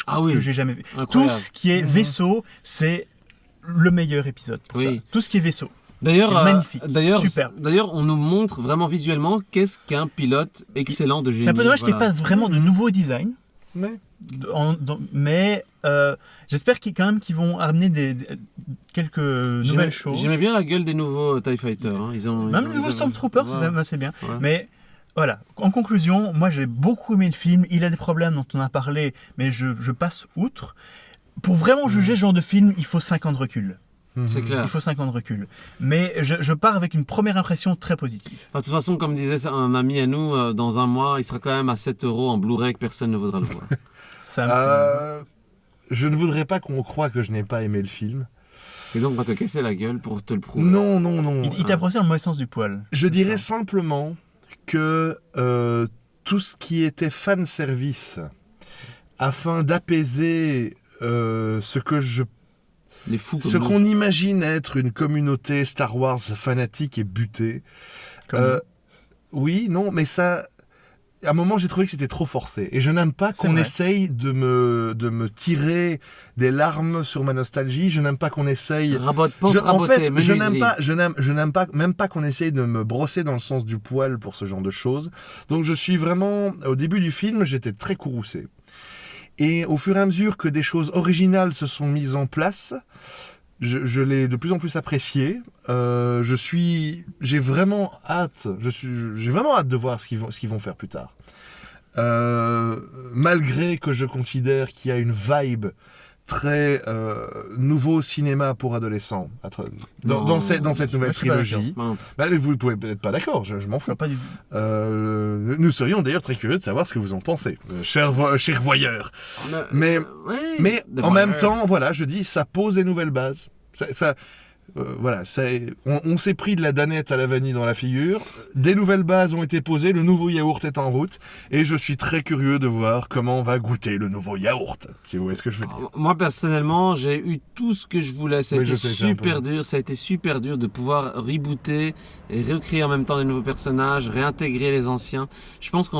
Ah oui, que j'ai jamais vu. Tout incroyable. ce qui est vaisseau, c'est le meilleur épisode pour Oui. ça. Tout ce qui est vaisseau. D'ailleurs, c'est magnifique, D'ailleurs, super. d'ailleurs, on nous montre vraiment visuellement qu'est-ce qu'un pilote excellent de génie. C'est un peu dommage qu'il n'y ait Voilà. pas vraiment de nouveau design. Mais Mais j'espère quand même qu'ils vont amener quelques nouvelles choses. J'aimais bien la gueule des nouveaux TIE Fighters. Hein. Même les nouveaux Stormtroopers, c'est assez bien. Ouais. Mais voilà, en conclusion, moi j'ai beaucoup aimé le film. Il a des problèmes dont on a parlé, mais je passe outre. Pour vraiment juger ce genre de film, il faut 5 ans de recul. C'est clair. Il faut 5 ans de recul. Mais je pars avec une première impression très positive. De toute façon, comme disait un ami à nous, dans un mois, il sera quand même à 7 € en Blu-ray que personne ne voudra le voir. Ça me Je ne voudrais pas qu'on croie que je n'ai pas aimé le film. Et donc, on va te casser la gueule pour te le prouver. Non. il t'a brossé dans le mauvais sens du poil. Je dirais simplement que tout ce qui était fan service, afin d'apaiser Les fous comme ce nous. qu'on imagine être une communauté Star Wars fanatique et butée. Comme Oui, non, mais ça... À un moment, j'ai trouvé que c'était trop forcé. Et je n'aime pas C'est qu'on vrai. essaye de me tirer des larmes sur ma nostalgie. Je n'aime pas qu'on essaye... Pense En raboter, fait, je n'aime menuiserie. pas, je n'aime pas, même pas qu'on essaye de me brosser dans le sens du poil pour ce genre de choses. Donc je suis vraiment, au début du film, j'étais très courroucé. Et au fur et à mesure que des choses originales se sont mises en place, je l'ai de plus en plus apprécié. J'ai vraiment hâte de voir ce qu'ils vont faire plus tard. Malgré que je considère qu'il y a une vibe très nouveau cinéma pour adolescents Non. dans cette nouvelle Moi, je suis pas trilogie. Non. Bah, vous ne pouvez peut-être pas d'accord, je m'en Je fous. vois pas du Nous serions d'ailleurs très curieux de savoir ce que vous en pensez, chers voyeurs. Mais en même temps, voilà, je dis, ça pose des nouvelles bases. Voilà, on s'est pris de la danette à la vanille dans la figure. Des nouvelles bases ont été posées, le nouveau yaourt est en route, et je suis très curieux de voir comment on va goûter le nouveau yaourt. Si vous voyez ce que je veux dire. Moi personnellement, j'ai eu tout ce que je voulais. Ça a Oui, été je sais, c'est un super peu- dur. Ça a été super dur de pouvoir rebooter et recréer en même temps des nouveaux personnages, réintégrer les anciens. Je pense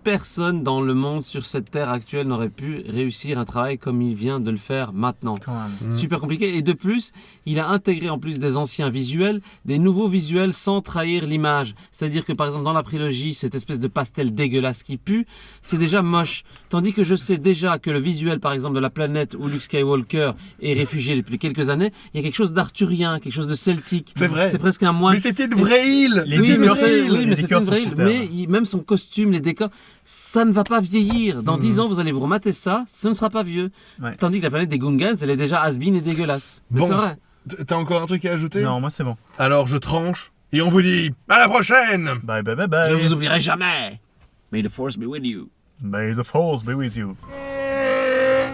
personne dans le monde sur cette terre actuelle n'aurait pu réussir un travail comme il vient de le faire maintenant. quand même. Super compliqué. Et de plus, il a intégré en plus des anciens visuels, des nouveaux visuels sans trahir l'image. C'est-à-dire que par exemple dans la prélogie, cette espèce de pastel dégueulasse qui pue, c'est déjà moche. Tandis que je sais déjà que le visuel par exemple de la planète où Luke Skywalker est réfugié depuis quelques années, il y a quelque chose d'arthurien, quelque chose de celtique. C'est vrai. C'est presque un moine. Mais c'était une vraie île. Les Oui, C'était une mais décors, vraie c'est- île. oui, mais les c'est décors une vraie sont île. super. Mais même son costume, les décors, ça ne va pas vieillir. Dans Mhm. 10 ans, vous allez vous remater ça, ce ne sera pas vieux. Ouais. Tandis que la planète des Gungans, elle est déjà has-been et dégueulasse. Mais Bon. c'est vrai. T'as encore un truc à ajouter? Non, moi c'est bon. Alors je tranche et on vous dit à la prochaine. Bye bye bye bye. Je ne vous oublierai jamais. May the force be with you. May the force be with you.